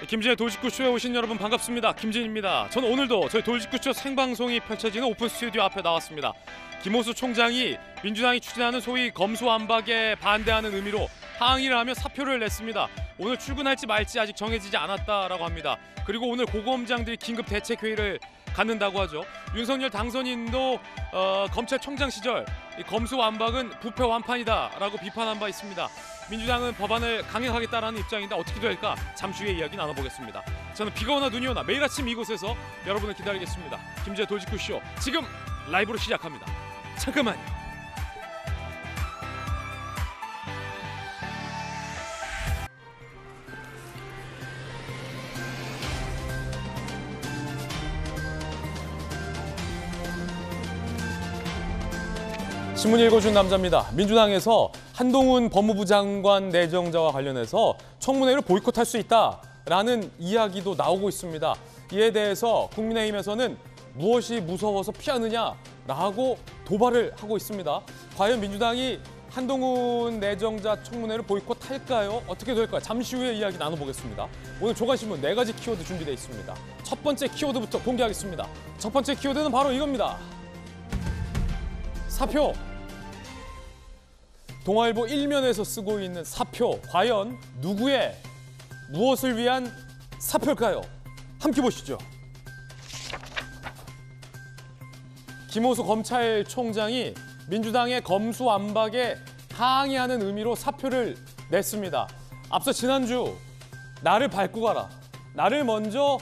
김진의 돌직구쇼에 오신 여러분 반갑습니다. 김진입니다. 저는 오늘도 저희 돌직구쇼 생방송이 펼쳐지는 오픈 스튜디오 앞에 나왔습니다. 김호수 총장이 민주당이 추진하는 소위 검수완박에 반대하는 의미로 항의를 하며 사표를 냈습니다. 오늘 출근할지 말지 아직 정해지지 않았다라고 합니다. 그리고 오늘 고검장들이 긴급 대책회의를 갖는다고 하죠. 윤석열 당선인도 검찰총장 시절 이 검수완박은 부패 완판이다라고 비판한 바 있습니다. 민주당은 법안을 강행하겠다라는 입장인데 어떻게 될까? 잠시 후에 이야기 나눠보겠습니다. 저는 비가 오나 눈이 오나 매일 아침 이곳에서 여러분을 기다리겠습니다. 김지의 돌직구쇼 지금 라이브로 시작합니다. 잠깐만요. 신문 읽어준 남자입니다. 민주당에서 한동훈 법무부 장관 내정자와 관련해서 청문회를 보이콧할 수 있다라는 이야기도 나오고 있습니다. 이에 대해서 국민의힘에서는 무엇이 무서워서 피하느냐라고 도발을 하고 있습니다. 과연 민주당이 한동훈 내정자 청문회를 보이콧할까요? 어떻게 될까요? 잠시 후에 이야기 나눠보겠습니다. 오늘 조간신문 4가지 키워드 준비되어 있습니다. 첫 번째 키워드부터 공개하겠습니다. 첫 번째 키워드는 바로 이겁니다. 사표. 동아일보 1면에서 쓰고 있는 사표. 과연 누구의 무엇을 위한 사표일까요? 함께 보시죠. 김호수 검찰총장이 민주당의 검수완박에 항의하는 의미로 사표를 냈습니다. 앞서 지난주 나를 밟고 가라. 나를 먼저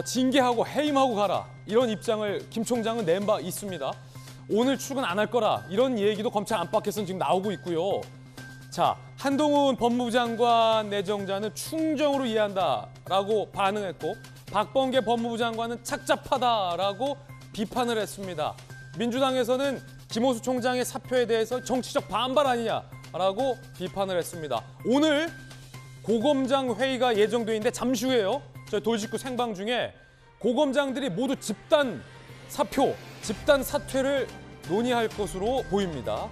징계하고 해임하고 가라. 이런 입장을 김 총장은 낸 바 있습니다. 오늘 출근 안 할 거라 이런 얘기도 검찰 안팎에서는 지금 나오고 있고요. 자, 한동훈 법무부 장관 내정자는 충정으로 이해한다라고 반응했고 박범계 법무부 장관은 착잡하다라고 비판을 했습니다. 민주당에서는 김호수 총장의 사표에 대해서 정치적 반발 아니냐라고 비판을 했습니다. 오늘 고검장 회의가 예정돼 있는데 잠시 후에요. 저희 돌직구 생방 중에 고검장들이 모두 집단 사표, 집단 사퇴를 논의할 것으로 보입니다.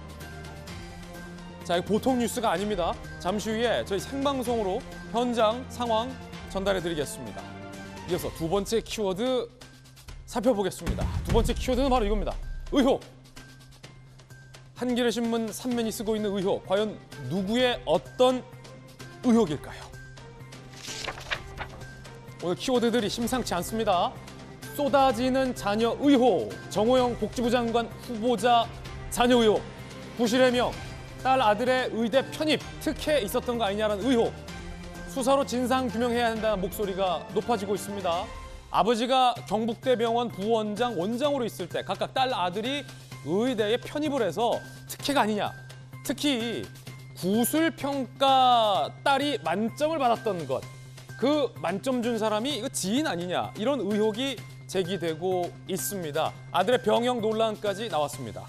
자, 이거 보통 뉴스가 아닙니다. 잠시 후에 저희 생방송으로 현장 상황 전달해드리겠습니다. 이어서 두 번째 키워드 살펴보겠습니다. 두 번째 키워드는 바로 이겁니다. 의혹. 한겨레 신문 3면이 쓰고 있는 의혹. 과연 누구의 어떤 의혹일까요? 오늘 키워드들이 심상치 않습니다. 쏟아지는 자녀 의혹, 정호영 복지부 장관 후보자 자녀 의혹, 부실 해명, 딸 아들의 의대 편입, 특혜 있었던 거 아니냐라는 의혹, 수사로 진상 규명해야 한다는 목소리가 높아지고 있습니다. 아버지가 경북대병원 부원장, 원장으로 있을 때 각각 딸 아들이 의대에 편입을 해서 특혜가 아니냐, 특히 구술평가 딸이 만점을 받았던 것, 그 만점 준 사람이 이거 지인 아니냐, 이런 의혹이 제기되고 있습니다. 아들의 병역 논란까지 나왔습니다.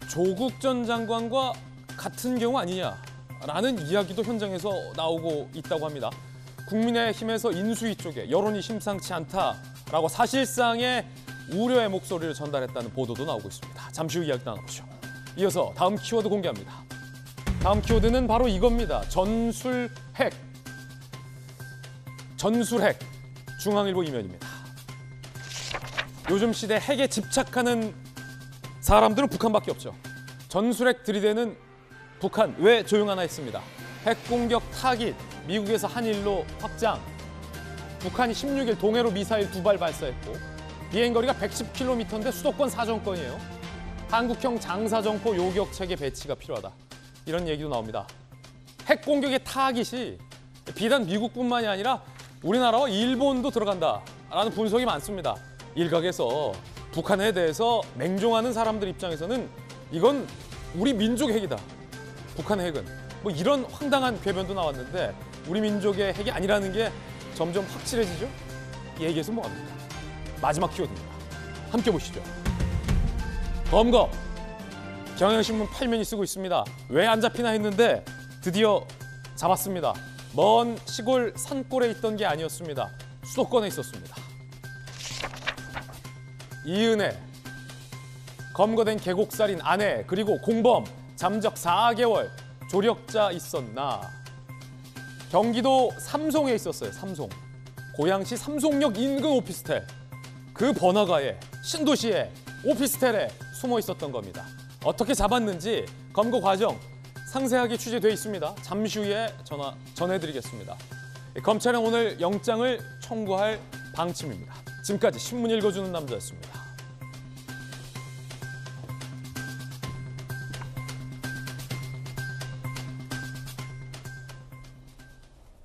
조국 전 장관과 같은 경우 아니냐라는 이야기도 현장에서 나오고 있다고 합니다. 국민의힘에서 인수위 쪽에 여론이 심상치 않다라고 사실상의 우려의 목소리를 전달했다는 보도도 나오고 있습니다. 잠시 후 이야기 나눠보죠. 이어서 다음 키워드 공개합니다. 다음 키워드는 바로 이겁니다. 전술핵. 전술핵. 중앙일보 이면입니다. 요즘 시대 핵에 집착하는 사람들은 북한밖에 없죠. 전술핵 들이대는 북한 왜 조용하나 했습니다. 핵 공격 타깃 미국에서 한일로 확장. 북한이 16일 동해로 미사일 2발 발사했고 비행거리가 110km인데 수도권 사정권이에요. 한국형 장사정포 요격체계 배치가 필요하다. 이런 얘기도 나옵니다. 핵 공격의 타깃이 비단 미국뿐만이 아니라 우리나라와 일본도 들어간다라는 분석이 많습니다. 일각에서 북한에 대해서 맹종하는 사람들 입장에서는 이건 우리 민족 핵이다. 북한의 핵은. 뭐 이런 황당한 궤변도 나왔는데 우리 민족의 핵이 아니라는 게 점점 확실해지죠? 이 얘기에서 뭐합니까? 마지막 키워드입니다. 함께 보시죠. 검거. 경향신문 8면이 쓰고 있습니다. 왜 안 잡히나 했는데 드디어 잡았습니다. 먼 시골 산골에 있던 게 아니었습니다. 수도권에 있었습니다. 이은혜, 검거된 계곡살인 아내, 그리고 공범, 잠적 4개월, 조력자 있었나. 경기도 삼송에 있었어요. 삼송. 고양시 삼송역 인근 오피스텔. 그 번화가에 신도시에 오피스텔에 숨어 있었던 겁니다. 어떻게 잡았는지 검거 과정 상세하게 취재돼 있습니다. 잠시 후에 전해드리겠습니다. 검찰은 오늘 영장을 청구할 방침입니다. 지금까지 신문 읽어주는 남자였습니다.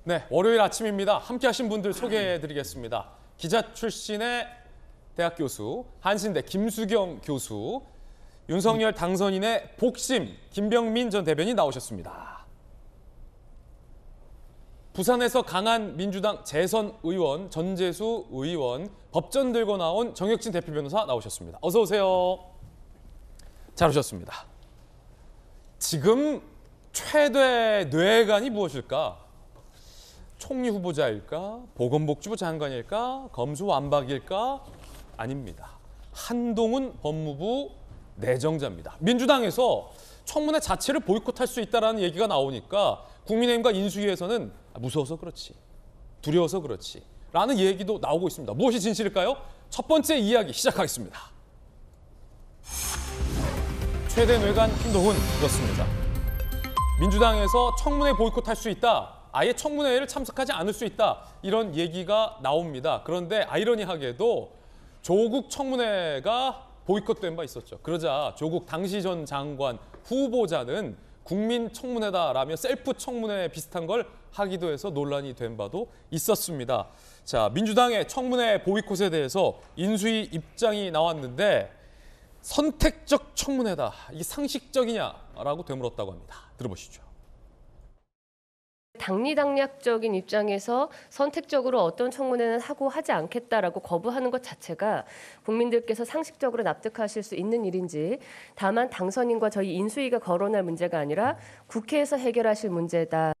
네, 월요일 아침입니다. 함께 하신 분들 소개해드리겠습니다. 기자 출신의 대학 교수, 한신대 김수경 교수, 윤석열 당선인의 복심 김병민 전 대변인 나오셨습니다. 부산에서 강한 민주당 재선 의원 전재수 의원, 법전 들고 나온 정혁진 대표 변호사 나오셨습니다. 어서 오세요. 잘 오셨습니다. 지금 최대 뇌관이 무엇일까? 총리 후보자일까? 보건복지부 장관일까? 검수완박일까? 아닙니다. 한동훈 법무부 내정자입니다. 민주당에서 청문회 자체를 보이콧할 수 있다는 얘기가 나오니까 국민의힘과 인수위에서는 무서워서 그렇지, 두려워서 그렇지 라는 얘기도 나오고 있습니다. 무엇이 진실일까요? 첫 번째 이야기 시작하겠습니다. 최대 뇌관 한동훈 그렇습니다. 민주당에서 청문회 보이콧할 수 있다. 아예 청문회를 참석하지 않을 수 있다. 이런 얘기가 나옵니다. 그런데 아이러니하게도 조국 청문회가 보이콧된 바 있었죠. 그러자 조국 당시 전 장관 후보자는 국민 청문회다라며 셀프 청문회 비슷한 걸 하기도 해서 논란이 된 바도 있었습니다. 자, 민주당의 청문회 보이콧에 대해서 인수위 입장이 나왔는데 선택적 청문회다. 이게 상식적이냐라고 되물었다고 합니다. 들어보시죠. 당리당략적인 입장에서 선택적으로 어떤 청문회는 하고 하지 않겠다라고 거부하는 것 자체가 국민들께서 상식적으로 납득하실 수 있는 일인지, 다만 당선인과 저희 인수위가 거론할 문제가 아니라 국회에서 해결하실 문제다.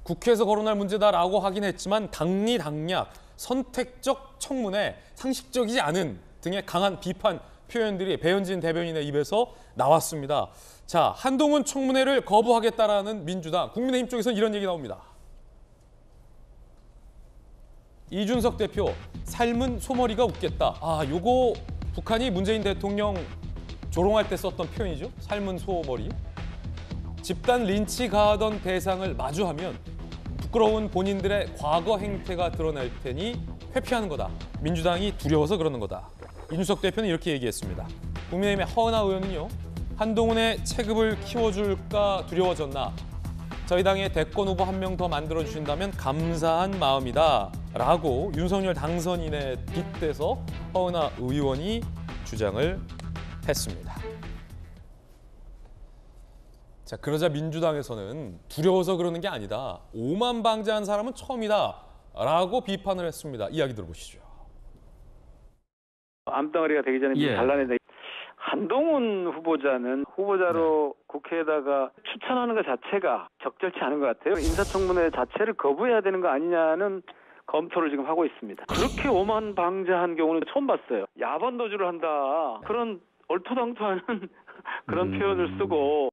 국회에서 거론할 문제다라고 하긴 했지만 당리당략, 선택적 청문회, 상식적이지 않은 등의 강한 비판 표현들이 배현진 대변인의 입에서 나왔습니다. 자, 한동훈 청문회를 거부하겠다라는 민주당, 국민의힘 쪽에서는 이런 얘기 나옵니다. 이준석 대표, 삶은 소머리가 웃겠다. 요거 북한이 문재인 대통령 조롱할 때 썼던 표현이죠. 삶은 소머리. 집단 린치 가하던 대상을 마주하면 부끄러운 본인들의 과거 행태가 드러날 테니 회피하는 거다. 민주당이 두려워서 그러는 거다. 이준석 대표는 이렇게 얘기했습니다. 국민의힘의 허은하 의원은요. 한동훈의 체급을 키워줄까 두려워졌나? 저희 당의 대권 후보 한 명 더 만들어주신다면 감사한 마음이다. 라고 윤석열 당선인에 빗대서 허은하 의원이 주장을 했습니다. 자, 그러자 민주당에서는 두려워서 그러는 게 아니다. 오만방자한 사람은 처음이다. 라고 비판을 했습니다. 이야기 들어보시죠. 암덩어리가 되기 전에 잘라내다. 한동훈 후보자는 후보자로 국회에다가 추천하는 것 자체가 적절치 않은 것 같아요. 인사청문회 자체를 거부해야 되는 거 아니냐는 검토를 지금 하고 있습니다. 그렇게 오만방자한 경우는 처음 봤어요. 야반 도주를 한다. 그런 얼토당토하는 그런 표현을 쓰고.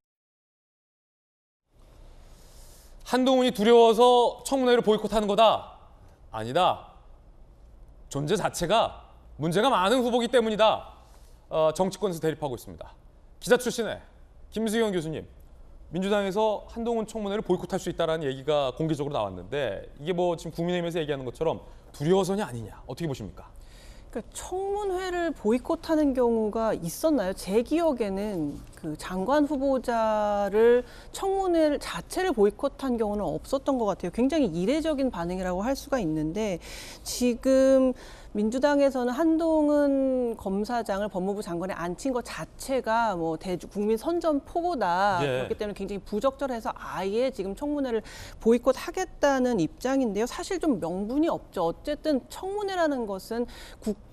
한동훈이 두려워서 청문회를 보이콧하는 거다. 아니다. 존재 자체가 문제가 많은 후보이기 때문이다. 정치권에서 대립하고 있습니다. 기자 출신의 김수경 교수님, 민주당에서 한동훈 청문회를 보이콧할 수 있다는 얘기가 공개적으로 나왔는데 이게 뭐 지금 국민의힘에서 얘기하는 것처럼 두려워서냐 아니냐 어떻게 보십니까? 그러니까 청문회를 보이콧하는 경우가 있었나요? 제 기억에는 그 장관 후보자를 청문회 자체를 보이콧한 경우는 없었던 것 같아요. 굉장히 이례적인 반응이라고 할 수가 있는데 지금 민주당에서는 한동훈 검사장을 법무부 장관에 앉힌 것 자체가 뭐 국민 선전포고다. 그렇기 때문에 굉장히 부적절해서 아예 지금 청문회를 보이콧하겠다는 입장인데요. 사실 좀 명분이 없죠. 어쨌든 청문회라는 것은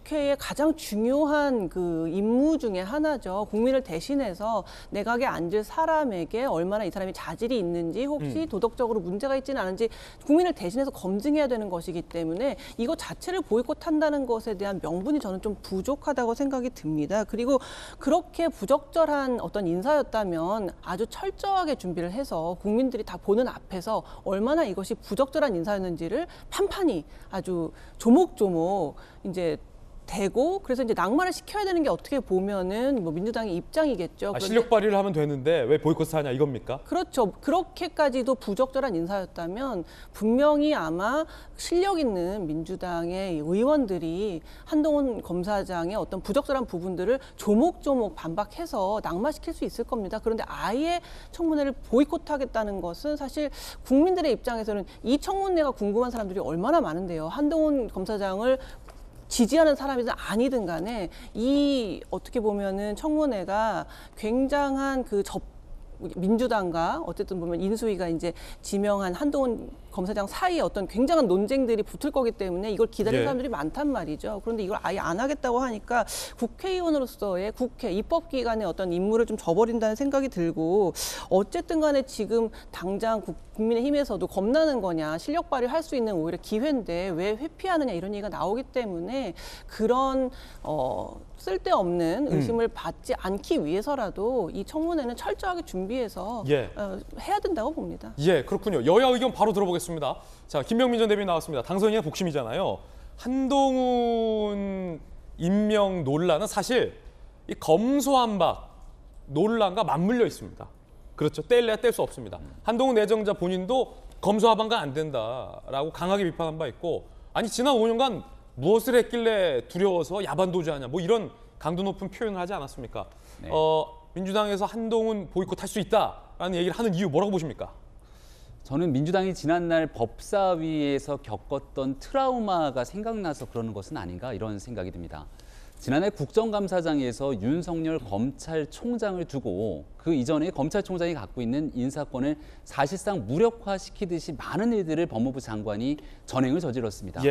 국회의 가장 중요한 그 임무 중에 하나죠. 국민을 대신해서 내각에 앉을 사람에게 얼마나 이 사람이 자질이 있는지 혹시 도덕적으로 문제가 있지는 않은지 국민을 대신해서 검증해야 되는 것이기 때문에 이거 자체를 보이콧한다는 것에 대한 명분이 저는 좀 부족하다고 생각이 듭니다. 그리고 그렇게 부적절한 어떤 인사였다면 아주 철저하게 준비를 해서 국민들이 다 보는 앞에서 얼마나 이것이 부적절한 인사였는지를 판판히 아주 조목조목 이제 되고 그래서 이제 낙마를 시켜야 되는 게 어떻게 보면은 뭐 민주당의 입장이겠죠. 실력 발휘를 하면 되는데 왜 보이콧을 하냐 이겁니까? 그렇죠. 그렇게까지도 부적절한 인사였다면 분명히 아마 실력 있는 민주당의 의원들이 한동훈 검사장의 어떤 부적절한 부분들을 조목조목 반박해서 낙마시킬 수 있을 겁니다. 그런데 아예 청문회를 보이콧하겠다는 것은 사실 국민들의 입장에서는 이 청문회가 궁금한 사람들이 얼마나 많은데요. 한동훈 검사장을 지지하는 사람이든 아니든 간에 이 어떻게 보면은 청문회가 굉장한 그 민주당과 어쨌든 보면 인수위가 이제 지명한 한동훈 검사장 사이에 어떤 굉장한 논쟁들이 붙을 거기 때문에 이걸 기다리는 사람들이 많단 말이죠. 그런데 이걸 아예 안 하겠다고 하니까 국회의원으로서의 국회 입법기관의 어떤 임무를 좀 저버린다는 생각이 들고 어쨌든 간에 지금 당장 국민의힘에서도 겁나는 거냐 실력 발휘할 수 있는 오히려 기회인데 왜 회피하느냐 이런 얘기가 나오기 때문에 그런 쓸데없는 의심을 받지 않기 위해서라도 이 청문회는 철저하게 준비해서 해야 된다고 봅니다. 예, 그렇군요. 여야 의견 바로 들어보겠습니다. 자, 김병민 전 대변인 나왔습니다. 당선인의 복심이잖아요. 한동훈 임명 논란은 사실 이 검수완박 논란과 맞물려 있습니다. 그렇죠. 뗄래야 뗄 수 없습니다. 한동훈 내정자 본인도 검수완박은 안 된다라고 강하게 비판한 바 있고 아니 지난 5년간 무엇을 했길래 두려워서 야반도주하냐 뭐 이런 강도 높은 표현을 하지 않았습니까? 네. 민주당에서 한동훈 보이콧할 수 있다라는 얘기를 하는 이유 뭐라고 보십니까? 저는 민주당이 지난날 법사위에서 겪었던 트라우마가 생각나서 그러는 것은 아닌가 이런 생각이 듭니다. 지난해 국정감사장에서 윤석열 검찰총장을 두고 그 이전에 검찰총장이 갖고 있는 인사권을 사실상 무력화시키듯이 많은 일들을 법무부 장관이 전횡을 저질렀습니다.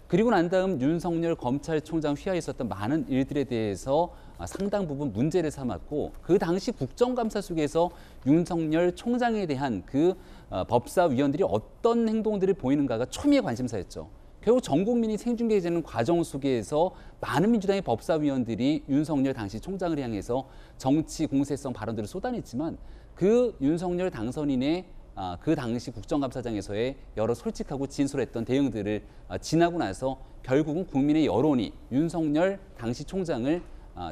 그리고 난 다음 윤석열 검찰총장 휘하에 있었던 많은 일들에 대해서 상당 부분 문제를 삼았고 그 당시 국정감사 속에서 윤석열 총장에 대한 그 법사위원들이 어떤 행동들을 보이는가가 초미의 관심사였죠. 결국 전 국민이 생중계되는 과정 속에서 많은 민주당의 법사위원들이 윤석열 당시 총장을 향해서 정치 공세성 발언들을 쏟아냈지만 그 윤석열 당선인의 그 당시 국정감사장에서의 여러 솔직하고 진솔했던 대응들을 지나고 나서 결국은 국민의 여론이 윤석열 당시 총장을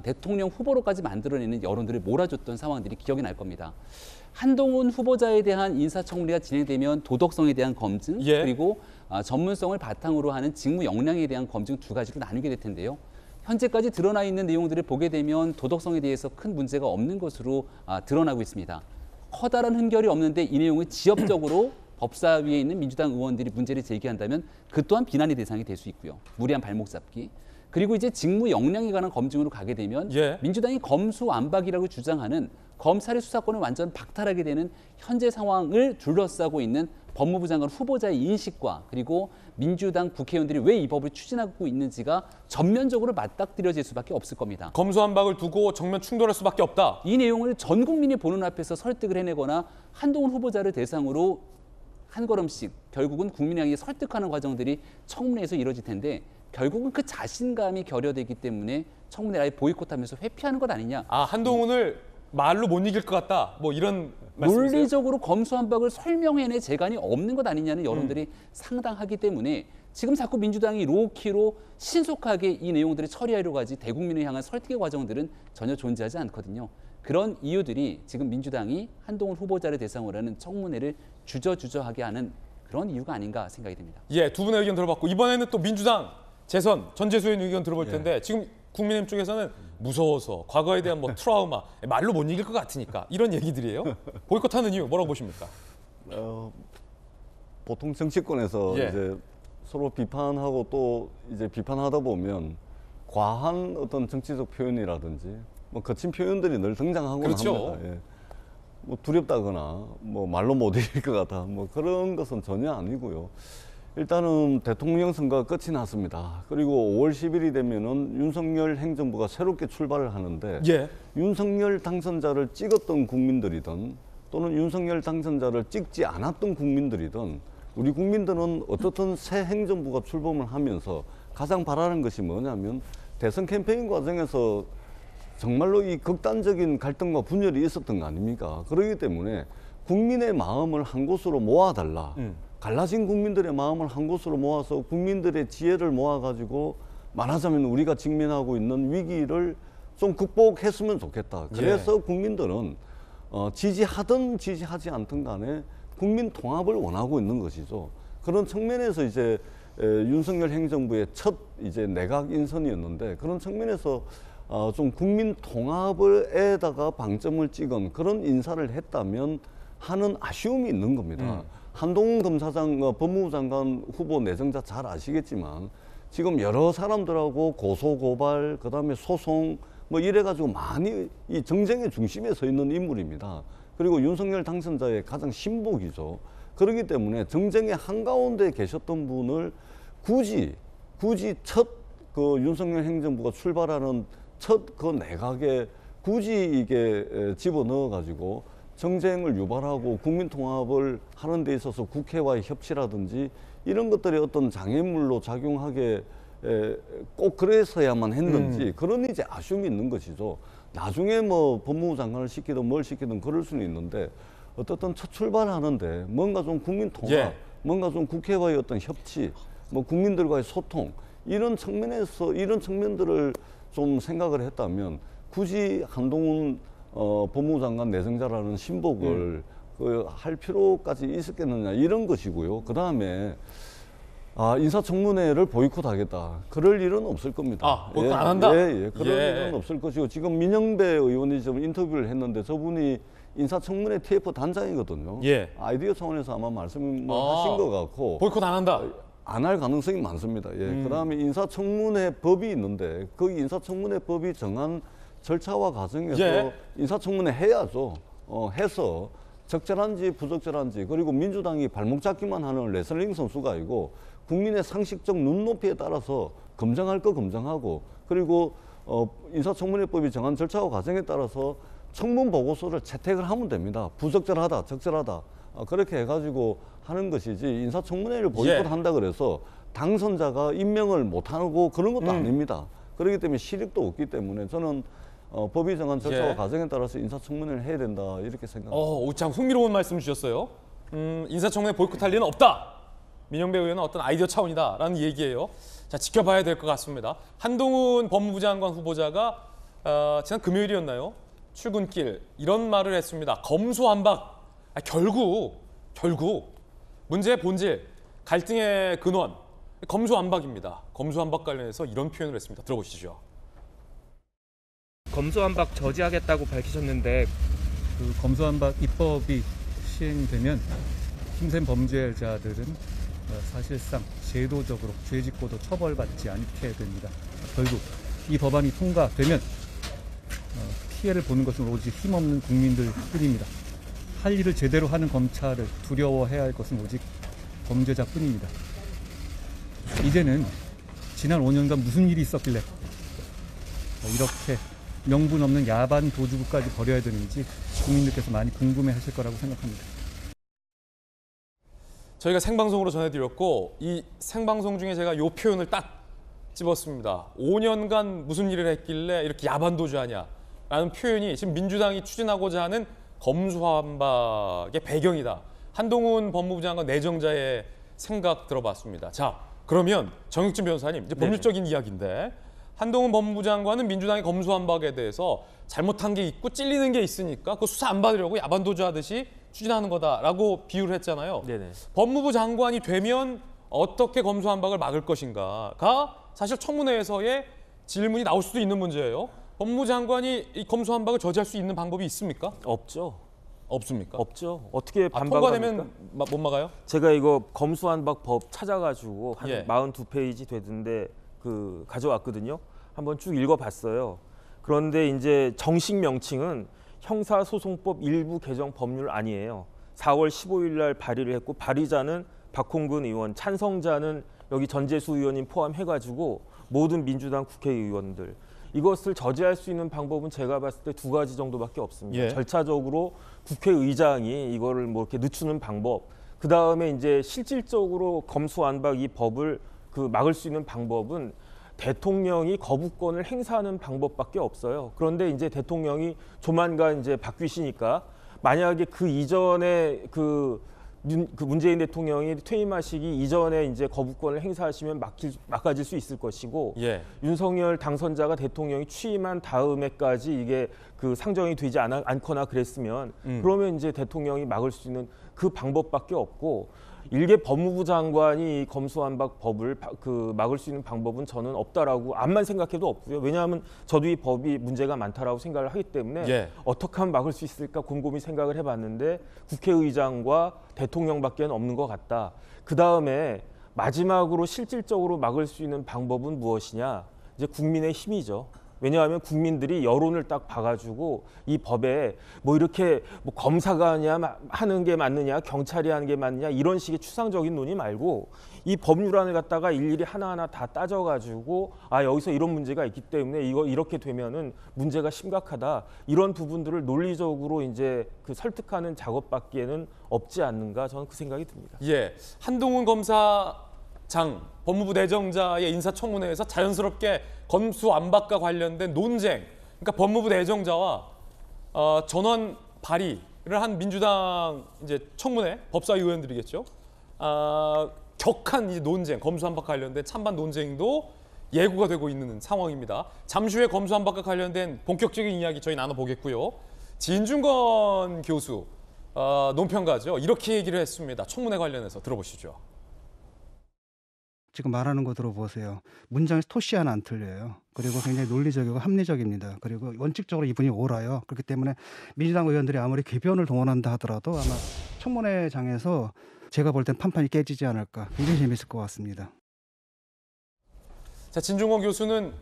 대통령 후보로까지 만들어내는 여론들을 몰아줬던 상황들이 기억이 날 겁니다. 한동훈 후보자에 대한 인사청문회가 진행되면 도덕성에 대한 검증 그리고 전문성을 바탕으로 하는 직무 역량에 대한 검증 두 가지로 나누게 될 텐데요. 현재까지 드러나 있는 내용들을 보게 되면 도덕성에 대해서 큰 문제가 없는 것으로 드러나고 있습니다. 커다란 흠결이 없는데 이 내용을 지엽적으로 법사위에 있는 민주당 의원들이 문제를 제기한다면 그 또한 비난의 대상이 될 수 있고요. 무리한 발목 잡기. 그리고 이제 직무 역량에 관한 검증으로 가게 되면 민주당이 검수완박이라고 주장하는 검찰의 수사권을 완전 박탈하게 되는 현재 상황을 둘러싸고 있는 법무부 장관 후보자의 인식과 그리고 민주당 국회의원들이 왜 이 법을 추진하고 있는지가 전면적으로 맞닥뜨려질 수밖에 없을 겁니다. 검수완박을 두고 정면 충돌할 수밖에 없다. 이 내용을 전 국민이 보는 앞에서 설득을 해내거나 한동훈 후보자를 대상으로 한 걸음씩 결국은 국민을 설득하는 과정들이 청문회에서 이루어질 텐데 결국은 그 자신감이 결여되기 때문에 청문회를 아예 보이콧하면서 회피하는 것 아니냐. 한동훈을 말로 못 이길 것 같다. 뭐 이런 말씀이세요? 논리적으로 검수완박을 설명해낼 재간이 없는 것 아니냐는 여론들이 상당하기 때문에 지금 자꾸 민주당이 로우키로 신속하게 이 내용들을 처리하려고 하지 대국민을 향한 설득의 과정들은 전혀 존재하지 않거든요. 그런 이유들이 지금 민주당이 한동훈 후보자를 대상으로 하는 청문회를 주저주저하게 하는 그런 이유가 아닌가 생각이 됩니다. 두 분의 의견 들어봤고 이번에는 또 민주당 재선 전재수의 의견 들어볼 텐데 지금 국민의힘 쪽에서는 무서워서 과거에 대한 뭐 트라우마 말로 못 이길 것 같으니까 이런 얘기들이에요. 보이콧하는 이유 뭐라고 보십니까? 보통 정치권에서 이제 서로 비판하고 또 이제 비판하다 보면 과한 어떤 정치적 표현이라든지 뭐 거친 표현들이 늘 등장하곤 합니다. 뭐 두렵다거나 뭐 말로 못 이길 것 같아 뭐 그런 것은 전혀 아니고요. 일단은 대통령 선거가 끝이 났습니다. 그리고 5월 10일이 되면은 윤석열 행정부가 새롭게 출발을 하는데 예. 윤석열 당선자를 찍었던 국민들이든 또는 윤석열 당선자를 찍지 않았던 국민들이든 우리 국민들은 어떻든 새 행정부가 출범을 하면서 가장 바라는 것이 뭐냐면 대선 캠페인 과정에서 정말로 이 극단적인 갈등과 분열이 있었던 거 아닙니까? 그렇기 때문에 국민의 마음을 한 곳으로 모아달라. 갈라진 국민들의 마음을 한 곳으로 모아서 국민들의 지혜를 모아가지고 말하자면 우리가 직면하고 있는 위기를 좀 극복했으면 좋겠다. 그래서 국민들은 지지하든 지지하지 않든 간에 국민 통합을 원하고 있는 것이죠. 그런 측면에서 이제 윤석열 행정부의 첫 이제 내각 인선이었는데 그런 측면에서 좀 국민 통합에다가 방점을 찍은 그런 인사를 했다면 하는 아쉬움이 있는 겁니다. 한동훈 검사장 법무부 장관 후보 내정자 잘 아시겠지만 지금 여러 사람들하고 고소 고발 그다음에 소송 뭐 이래가지고 많이 이 정쟁의 중심에 서 있는 인물입니다. 그리고 윤석열 당선자의 가장 신복이죠. 그렇기 때문에 정쟁의 한가운데 계셨던 분을 굳이 첫 그 윤석열 행정부가 출발하는 첫 그 내각에 굳이 이게 집어넣어 가지고 정쟁을 유발하고 국민 통합을 하는 데 있어서 국회와의 협치라든지 이런 것들이 어떤 장애물로 작용하게 꼭 그래서야만 했는지 그런 이제 아쉬움이 있는 것이죠. 나중에 뭐 법무부 장관을 시키든 뭘 시키든 그럴 수는 있는데 어떻든 첫 출발하는데 뭔가 좀 국민 통합, 뭔가 좀 국회와의 어떤 협치, 뭐 국민들과의 소통 이런 측면에서 이런 측면들을 좀 생각을 했다면 굳이 한동훈 법무부 장관 내정자라는 신복을 할 필요까지 있었겠느냐 이런 것이고요. 그 다음에 인사청문회를 보이콧하겠다. 그럴 일은 없을 겁니다. 보이콧 안 한다? 예. 그럴 일은 없을 것이고 지금 민영배 의원이 좀 인터뷰를 했는데 저분이 인사청문회 TF 단장이거든요. 예. 아이디어 차원에서 아마 말씀을 하신 것 같고 보이콧 안 한다. 안 할 가능성이 많습니다. 그다음에 인사청문회 법이 있는데 그 인사청문회 법이 정한 절차와 과정에서 인사청문회 해야죠. 해서 적절한지 부적절한지 그리고 민주당이 발목 잡기만 하는 레슬링 선수가 아니고 국민의 상식적 눈높이에 따라서 검증할 거 검증하고 그리고 인사청문회법이 정한 절차와 과정에 따라서 청문 보고서를 채택을 하면 됩니다. 부적절하다, 적절하다 그렇게 해가지고 하는 것이지 인사청문회를 보이콧한다 그래서 당선자가 임명을 못하고 그런 것도 아닙니다. 그렇기 때문에 실익도 없기 때문에 저는 법이 정한 절차와 과정에 따라서 인사청문회를 해야 된다 이렇게 생각합니다. 참 흥미로운 말씀 주셨어요. 인사청문회 보이콧할 리는 없다. 민영배 의원은 어떤 아이디어 차원이다라는 얘기예요. 자, 지켜봐야 될 것 같습니다. 한동훈 법무부 장관 후보자가 지난 금요일이었나요? 출근길 이런 말을 했습니다. 검수완박. 결국 문제의 본질, 갈등의 근원, 검수완박입니다. 검수완박 관련해서 이런 표현을 했습니다. 들어보시죠. 검수완박 저지하겠다고 밝히셨는데 그 검수완박 입법이 시행되면 힘센 범죄자들은 사실상 제도적으로 죄 짓고도 처벌받지 않게 됩니다. 결국 이 법안이 통과되면 피해를 보는 것은 오직 힘없는 국민들 뿐입니다. 할 일을 제대로 하는 검찰을 두려워해야 할 것은 오직 범죄자뿐입니다. 이제는 지난 5년간 무슨 일이 있었길래 이렇게 명분 없는 야반 도주구까지 벌여야 되는지 국민들께서 많이 궁금해하실 거라고 생각합니다. 저희가 생방송으로 전해드렸고 이 생방송 중에 제가 이 표현을 딱 집었습니다. 5년간 무슨 일을 했길래 이렇게 야반 도주하냐라는 표현이 지금 민주당이 추진하고자 하는 검수완박의 배경이다. 한동훈 법무부 장관 내정자의 생각 들어봤습니다. 자, 그러면 정혁진 변호사님, 이제 법률적인 이야기인데 한동훈 법무부 장관은 민주당의 검수완박에 대해서 잘못한 게 있고 찔리는 게 있으니까 그 수사 안 받으려고 야반 도주하듯이 추진하는 거다라고 비유를 했잖아요. 네네. 법무부 장관이 되면 어떻게 검수완박을 막을 것인가가 사실 청문회에서의 질문이 나올 수도 있는 문제예요. 법무부 장관이 이 검수완박을 저지할 수 있는 방법이 있습니까? 없죠. 없습니까? 없죠. 어떻게 반박을 통과되면 합니까? 못 막아요? 제가 이거 검수완박 법 찾아가지고 한 예. 42페이지 되던데 가져왔거든요. 한번 쭉 읽어봤어요. 그런데 이제 정식 명칭은 형사소송법 일부 개정 법률 아니에요. 4월 15일 날 발의를 했고 발의자는 박홍근 의원, 찬성자는 여기 전재수 의원님 포함해가지고 모든 민주당 국회의원들 이것을 저지할 수 있는 방법은 제가 봤을 때 두 가지 정도밖에 없습니다. 예. 절차적으로 국회의장이 이거를 뭐 이렇게 늦추는 방법, 그 다음에 이제 실질적으로 검수완박 이 법을 막을 수 있는 방법은 대통령이 거부권을 행사하는 방법밖에 없어요. 그런데 이제 대통령이 조만간 이제 바뀌시니까 만약에 그 이전에 그 문재인 대통령이 퇴임하시기 이전에 이제 거부권을 행사하시면 막아질 수 있을 것이고 예. 윤석열 당선자가 대통령이 취임한 다음에까지 이게 그 상정이 되지 않거나 그랬으면 그러면 이제 대통령이 막을 수 있는 그 방법밖에 없고 일개 법무부 장관이 검수완박 법을 막을 수 있는 방법은 저는 없다라고 암만 생각해도 없고요. 왜냐하면 저도 이 법이 문제가 많다라고 생각을 하기 때문에 예. 어떻게 하면 막을 수 있을까 곰곰이 생각을 해봤는데 국회의장과 대통령밖에 없는 것 같다. 그 다음에 마지막으로 실질적으로 막을 수 있는 방법은 무엇이냐? 이제 국민의 힘이죠. 왜냐하면 국민들이 여론을 딱 봐가지고 이 법에 뭐 이렇게 뭐 검사가 하는 게 맞느냐, 경찰이 하는 게 맞느냐 이런 식의 추상적인 논의 말고 이 법률안을 갖다가 일일이 하나하나 다 따져가지고 여기서 이런 문제가 있기 때문에 이거 이렇게 되면은 문제가 심각하다 이런 부분들을 논리적으로 이제 설득하는 작업밖에는 없지 않는가 저는 그 생각이 듭니다. 예, 한동훈 검사장 법무부 내정자의 인사청문회에서 자연스럽게 검수완박과 관련된 논쟁, 그러니까 법무부 내정자와 전원 발의를 한 민주당 이제 청문회 법사위 의원들이겠죠. 격한 이 논쟁, 검수완박 관련된 찬반 논쟁도 예고가 되고 있는 상황입니다. 잠시 후에 검수완박과 관련된 본격적인 이야기 저희 나눠보겠고요. 진중권 교수, 논평가죠. 이렇게 얘기를 했습니다. 청문회 관련해서 들어보시죠. 지금 말하는 거 들어보세요. 문장에서 토시 하나 안 틀려요. 그리고 굉장히 논리적이고 합리적입니다. 그리고 원칙적으로 이분이 옳아요. 그렇기 때문에 민주당 의원들이 아무리 궤변을 동원한다 하더라도 아마 청문회장에서 제가 볼 땐 판판이 깨지지 않을까. 굉장히 재밌을 것 같습니다. 자, 진중권 교수는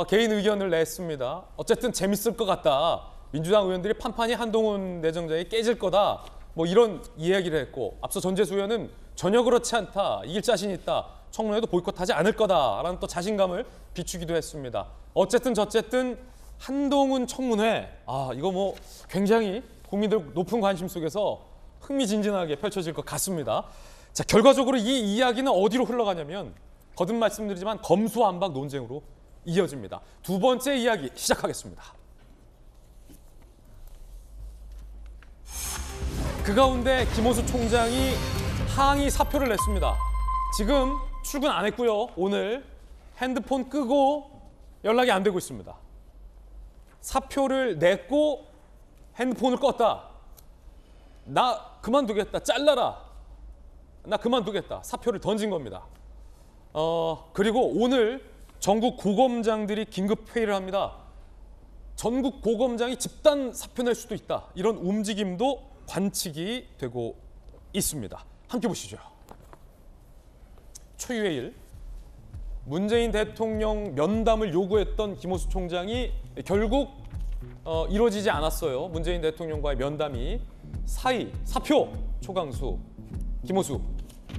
개인 의견을 냈습니다. 어쨌든 재밌을 것 같다. 민주당 의원들이 판판이 한동훈 내정자에 깨질 거다. 뭐 이런 이야기를 했고 앞서 전재수 의원은 전혀 그렇지 않다. 이길 자신 있다. 청문회도 보이콧하지 않을 거다라는 또 자신감을 비추기도 했습니다. 어쨌든 저쨌든 한동훈 청문회 이거 뭐 굉장히 국민들 높은 관심 속에서 흥미진진하게 펼쳐질 것 같습니다. 자, 결과적으로 이 이야기는 어디로 흘러가냐면 거듭 말씀드리지만 검수완박 논쟁으로 이어집니다. 두 번째 이야기 시작하겠습니다. 그 가운데 김호수 총장이 항의 사표를 냈습니다. 지금 출근 안 했고요. 오늘 핸드폰 끄고 연락이 안 되고 있습니다. 사표를 냈고 핸드폰을 껐다. 나 그만두겠다. 잘라라. 나 그만두겠다. 사표를 던진 겁니다. 그리고 오늘 전국 고검장들이 긴급 회의를 합니다. 전국 고검장이 집단 사표 낼 수도 있다. 이런 움직임도 관측이 되고 있습니다. 함께 보시죠. 초유의 일, 문재인 대통령 면담을 요구했던 김호수 총장이 결국 이루어지지 않았어요. 문재인 대통령과의 면담이 사표, 초강수, 김호수.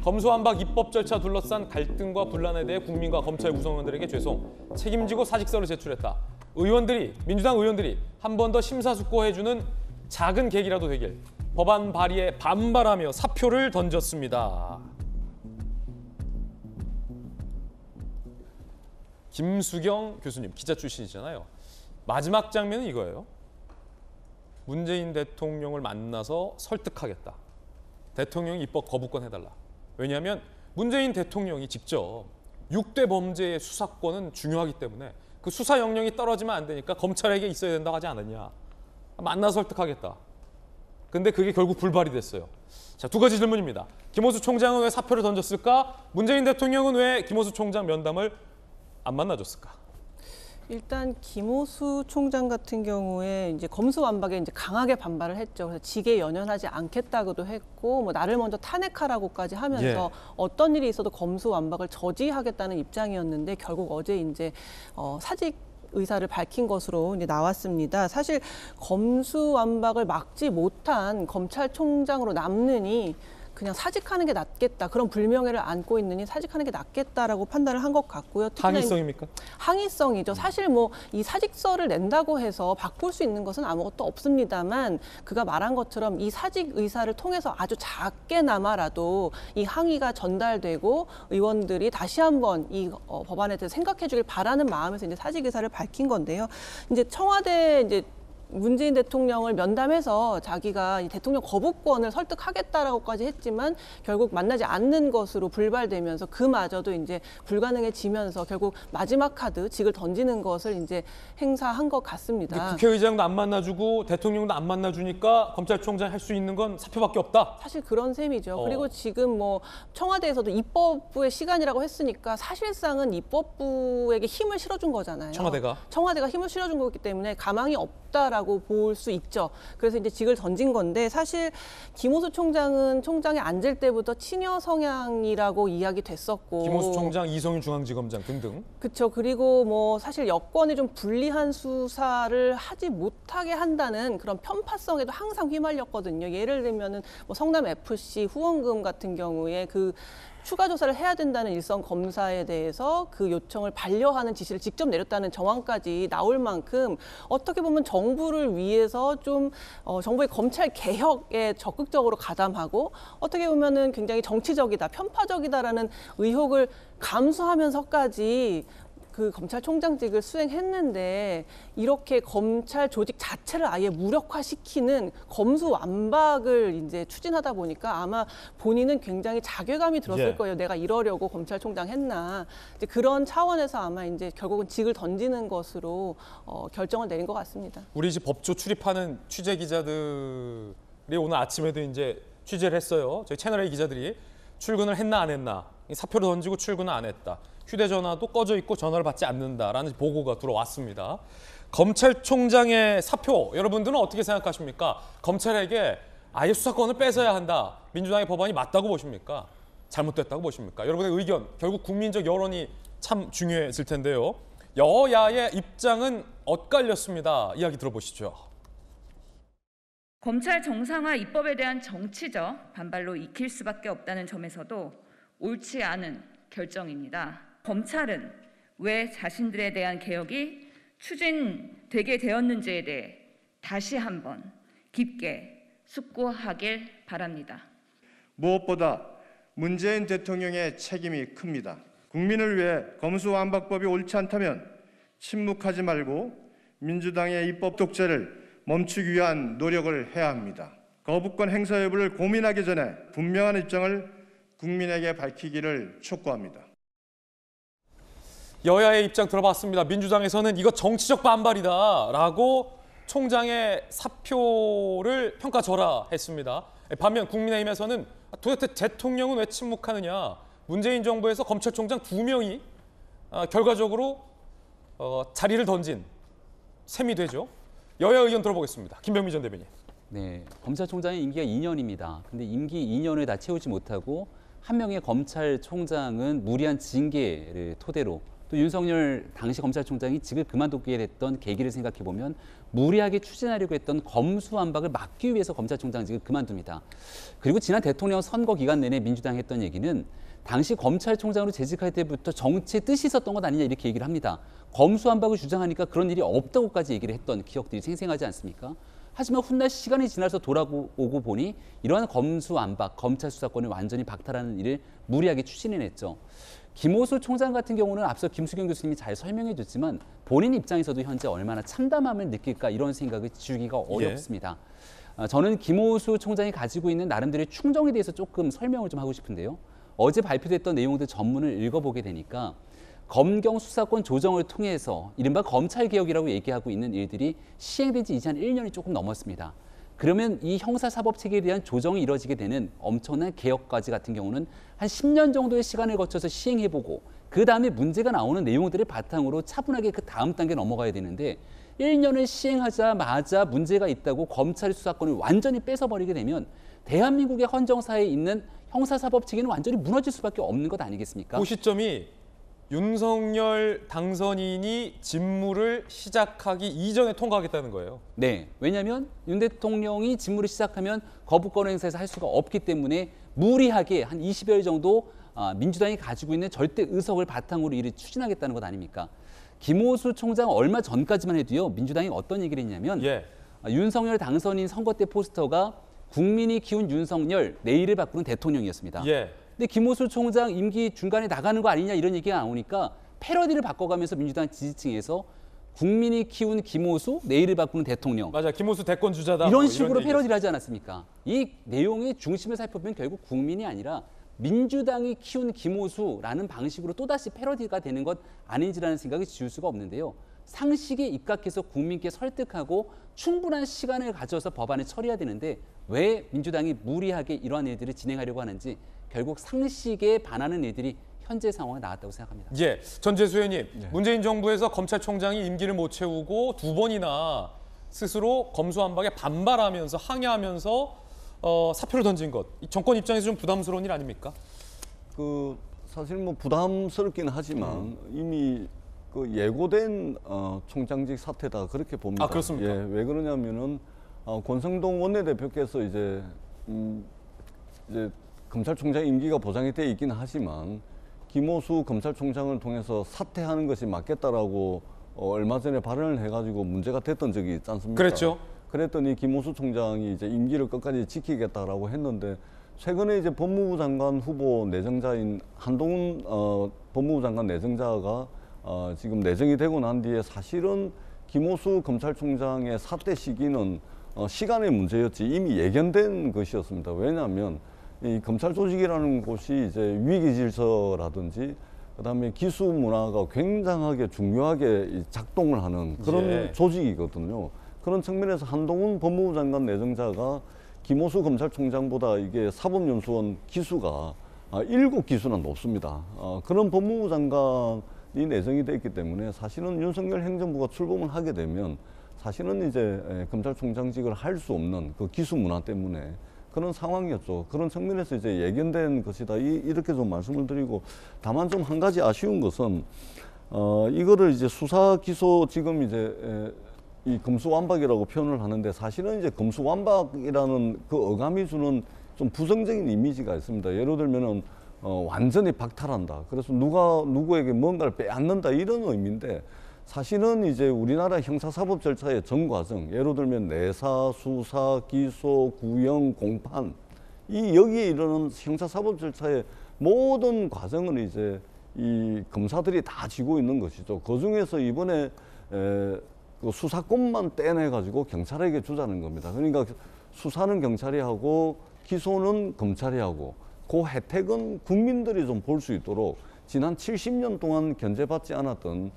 검수완박 입법 절차 둘러싼 갈등과 분란에 대해 국민과 검찰 구성원들에게 책임지고 사직서를 제출했다. 민주당 의원들이 한 번 더 심사숙고해주는 작은 계기라도 되길 법안 발의에 반발하며 사표를 던졌습니다. 김수경 교수님, 기자 출신이잖아요. 마지막 장면은 이거예요. 문재인 대통령을 만나서 설득하겠다. 대통령이 입법 거부권 해달라. 왜냐하면 문재인 대통령이 직접 6대 범죄의 수사권은 중요하기 때문에 그 수사 영역이 떨어지면 안 되니까 검찰에게 있어야 된다고 하지 않았냐. 만나서 설득하겠다. 근데 그게 결국 불발이 됐어요. 자, 두 가지 질문입니다. 김호수 총장은 왜 사표를 던졌을까? 문재인 대통령은 왜 김호수 총장 면담을 안 만나줬을까? 일단 김호수 총장 같은 경우에 이제 검수완박에 이제 강하게 반발을 했죠. 그래서 직에 연연하지 않겠다고도 했고, 뭐 나를 먼저 탄핵하라고까지 하면서 어떤 일이 있어도 검수완박을 저지하겠다는 입장이었는데 결국 어제 이제 사직 의사를 밝힌 것으로 이제 나왔습니다. 사실 검수완박을 막지 못한 검찰총장으로 남느니 그냥 사직하는 게 낫겠다. 그런 불명예를 안고 있느니 사직하는 게 낫겠다라고 판단을 한 것 같고요. 항의성입니까? 항의성이죠. 사실 뭐 이 사직서를 낸다고 해서 바꿀 수 있는 것은 아무것도 없습니다만 그가 말한 것처럼 이 사직 의사를 통해서 아주 작게나마라도 이 항의가 전달되고 의원들이 다시 한번 이 법안에 대해서 생각해 주길 바라는 마음에서 이제 사직 의사를 밝힌 건데요. 이제 청와대 이제 문재인 대통령을 면담해서 자기가 이 대통령 거부권을 설득하겠다라고까지 했지만 결국 만나지 않는 것으로 불발되면서 그마저도 이제 불가능해지면서 결국 마지막 카드 직을 던지는 것을 이제 행사한 것 같습니다. 국회의장도 안 만나주고 대통령도 안 만나주니까 검찰총장 할 수 있는 건 사표밖에 없다. 사실 그런 셈이죠. 그리고 지금 뭐 청와대에서도 입법부의 시간이라고 했으니까 사실상은 입법부에게 힘을 실어준 거잖아요. 청와대가 힘을 실어준 거기 때문에 가망이 없다라고 볼 수 있죠. 그래서 이제 직을 던진 건데 사실 김호수 총장은 총장에 앉을 때부터 친여 성향이라고 이야기됐었고 김호수 총장, 이성윤 중앙지검장 등등. 그렇죠. 그리고 뭐 사실 여권이 좀 불리한 수사를 하지 못하게 한다는 그런 편파성에도 항상 휘말렸거든요. 예를 들면은 뭐 성남 FC 후원금 같은 경우에 그 추가 조사를 해야 된다는 일선 검사에 대해서 그 요청을 반려하는 지시를 직접 내렸다는 정황까지 나올 만큼 어떻게 보면 정부를 위해서 좀 정부의 검찰 개혁에 적극적으로 가담하고 어떻게 보면은 굉장히 정치적이다, 편파적이다라는 의혹을 감수하면서까지 그 검찰총장직을 수행했는데 이렇게 검찰 조직 자체를 아예 무력화시키는 검수완박을 이제 추진하다 보니까 아마 본인은 굉장히 자괴감이 들었을 거예요. 내가 이러려고 검찰총장 했나. 이제 그런 차원에서 아마 이제 결국은 직을 던지는 것으로 결정을 내린 것 같습니다. 우리 집 법조 출입하는 취재 기자들이 오늘 아침에도 이제 취재를 했어요. 저희 채널A 기자들이 출근을 했나 안 했나. 사표를 던지고 출근을 안 했다. 휴대전화도 꺼져 있고 전화를 받지 않는다라는 보고가 들어왔습니다. 검찰총장의 사표, 여러분들은 어떻게 생각하십니까? 검찰에게 아예 수사권을 뺏어야 한다. 민주당의 법안이 맞다고 보십니까? 잘못됐다고 보십니까? 여러분의 의견, 결국 국민적 여론이 참 중요해질 텐데요. 여야의 입장은 엇갈렸습니다. 이야기 들어보시죠. 검찰 정상화 입법에 대한 정치적 반발로 익힐 수밖에 없다는 점에서도 옳지 않은 결정입니다. 검찰은 왜 자신들에 대한 개혁이 추진되게 되었는지에 대해 다시 한번 깊게 숙고하길 바랍니다. 무엇보다 문재인 대통령의 책임이 큽니다. 국민을 위해 검수완박법이 옳지 않다면 침묵하지 말고 민주당의 입법 독재를 멈추기 위한 노력을 해야 합니다. 거부권 행사 여부를 고민하기 전에 분명한 입장을 국민에게 밝히기를 촉구합니다. 여야의 입장 들어봤습니다. 민주당에서는 이거 정치적 반발이다라고 총장의 사표를 평가절하했습니다. 반면 국민의힘에서는 도대체 대통령은 왜 침묵하느냐. 문재인 정부에서 검찰총장 2명이 결과적으로 자리를 던진 셈이 되죠. 여야 의견 들어보겠습니다. 김병민 전 대변인. 네, 검찰총장의 임기가 2년입니다. 근데 임기 2년을 다 채우지 못하고 한 명의 검찰총장은 무리한 징계를 토대로 또 윤석열 당시 검찰총장이 직을 그만두게 됐던 계기를 생각해 보면 무리하게 추진하려고 했던 검수완박을 막기 위해서 검찰총장직을 그만둡니다. 그리고 지난 대통령 선거 기간 내내 민주당이 했던 얘기는 당시 검찰총장으로 재직할 때부터 정치의 뜻이 있었던 것 아니냐 이렇게 얘기를 합니다. 검수완박을 주장하니까 그런 일이 없다고까지 얘기를 했던 기억들이 생생하지 않습니까? 하지만 훗날 시간이 지나서 돌아오고 보니 이러한 검수완박, 검찰 수사권을 완전히 박탈하는 일을 무리하게 추진해냈죠. 김호수 총장 같은 경우는 앞서 김수경 교수님이 잘 설명해 줬지만 본인 입장에서도 현재 얼마나 참담함을 느낄까 이런 생각을 지우기가 어렵습니다. 저는 김호수 총장이 가지고 있는 나름대로의 충정에 대해서 조금 설명을 좀 하고 싶은데요. 어제 발표됐던 내용들 전문을 읽어보게 되니까 검경 수사권 조정을 통해서 이른바 검찰개혁이라고 얘기하고 있는 일들이 시행된 지 이제 한 1년이 조금 넘었습니다. 그러면 이 형사사법체계에 대한 조정이 이뤄지게 되는 엄청난 개혁까지 같은 경우는 한 10년 정도의 시간을 거쳐서 시행해보고 그 다음에 문제가 나오는 내용들을 바탕으로 차분하게 그 다음 단계 넘어가야 되는데 1년을 시행하자마자 문제가 있다고 검찰의 수사권을 완전히 뺏어버리게 되면 대한민국의 헌정사에 있는 형사사법체계는 완전히 무너질 수밖에 없는 것 아니겠습니까? 그 시점이 윤석열 당선인이 직무를 시작하기 이전에 통과하겠다는 거예요. 네, 왜냐하면 윤 대통령이 직무를 시작하면 거부권 행사에서 할 수가 없기 때문에 무리하게 한 20여일 정도 민주당이 가지고 있는 절대 의석을 바탕으로 일을 추진하겠다는 것 아닙니까? 김호수 총장 얼마 전까지만 해도요, 민주당이 어떤 얘기를 했냐면 윤석열 당선인 선거 때 포스터가 국민이 키운 윤석열, 내일을 바꾸는 대통령이었습니다. 근데 김호수 총장 임기 중간에 나가는 거 아니냐 이런 얘기가 나오니까 패러디를 바꿔가면서 민주당 지지층에서 국민이 키운 김호수, 내일을 바꾸는 대통령. 맞아, 김호수 대권 주자다. 이런 식으로 패러디를 하지 않았습니까? 이 내용의 중심을 살펴보면 결국 국민이 아니라 민주당이 키운 김호수라는 방식으로 또다시 패러디가 되는 것 아닌지라는 생각이 지울 수가 없는데요. 상식에 입각해서 국민께 설득하고 충분한 시간을 가져서 법안을 처리해야 되는데 왜 민주당이 무리하게 이러한 일들을 진행하려고 하는지 결국 상식에 반하는 일들이 현재 상황에 나왔다고 생각합니다. 예, 전재수 의원님, 문재인 정부에서 검찰총장이 임기를 못 채우고 2번이나 스스로 검수완박에 반발하면서 항의하면서 사표를 던진 것, 정권 입장에서 좀 부담스러운 일 아닙니까? 사실 뭐 부담스럽긴 하지만 이미 예고된 총장직 사태다 그렇게 봅니다. 아, 그렇습니까? 예, 왜 그러냐면은 권성동 원내대표께서 이제 검찰총장 임기가 보장이 돼 있긴 하지만 김호수 검찰총장을 통해서 사퇴하는 것이 맞겠다라고 얼마 전에 발언을 해가지고 문제가 됐던 적이 있지 않습니까? 그랬죠. 그랬더니 김호수 총장이 이제 임기를 끝까지 지키겠다라고 했는데 최근에 이제 법무부 장관 후보 내정자인 한동훈 법무부 장관 내정자가 지금 내정이 되고 난 뒤에 사실은 김호수 검찰총장의 사퇴 시기는 시간의 문제였지 이미 예견된 것이었습니다. 왜냐하면 이 검찰 조직이라는 곳이 이제 위기 질서라든지 그다음에 기수 문화가 굉장하게 중요하게 작동을 하는 그런 조직이거든요. 그런 측면에서 한동훈 법무부 장관 내정자가 김호수 검찰총장보다 이게 사법연수원 기수가 7기수나 높습니다. 그런 법무부 장관이 내정이 됐기 때문에 사실은 윤석열 행정부가 출범을 하게 되면 사실은 이제 검찰총장직을 할 수 없는 그 기수 문화 때문에 그런 상황이었죠. 그런 측면에서 이제 예견된 것이다. 이렇게 좀 말씀을 드리고 다만 좀 한 가지 아쉬운 것은 이거를 이제 수사 기소 지금 이제 이 검수완박이라고 표현을 하는데 사실은 이제 검수완박이라는 그 어감이 주는 좀 부정적인 이미지가 있습니다. 예를 들면은 완전히 박탈한다. 그래서 누가 누구에게 뭔가를 빼앗는다 이런 의미인데 사실은 이제 우리나라 형사사법 절차의 전 과정, 예를 들면 내사, 수사, 기소, 구형, 공판 여기에 이르는 형사사법 절차의 모든 과정을 이제 이 검사들이 다 지고 있는 것이죠. 그 중에서 이번에 그 수사권만 떼내가지고 경찰에게 주자는 겁니다. 그러니까 수사는 경찰이 하고 기소는 검찰이 하고 그 혜택은 국민들이 좀 볼 수 있도록 지난 70년 동안 견제받지 않았던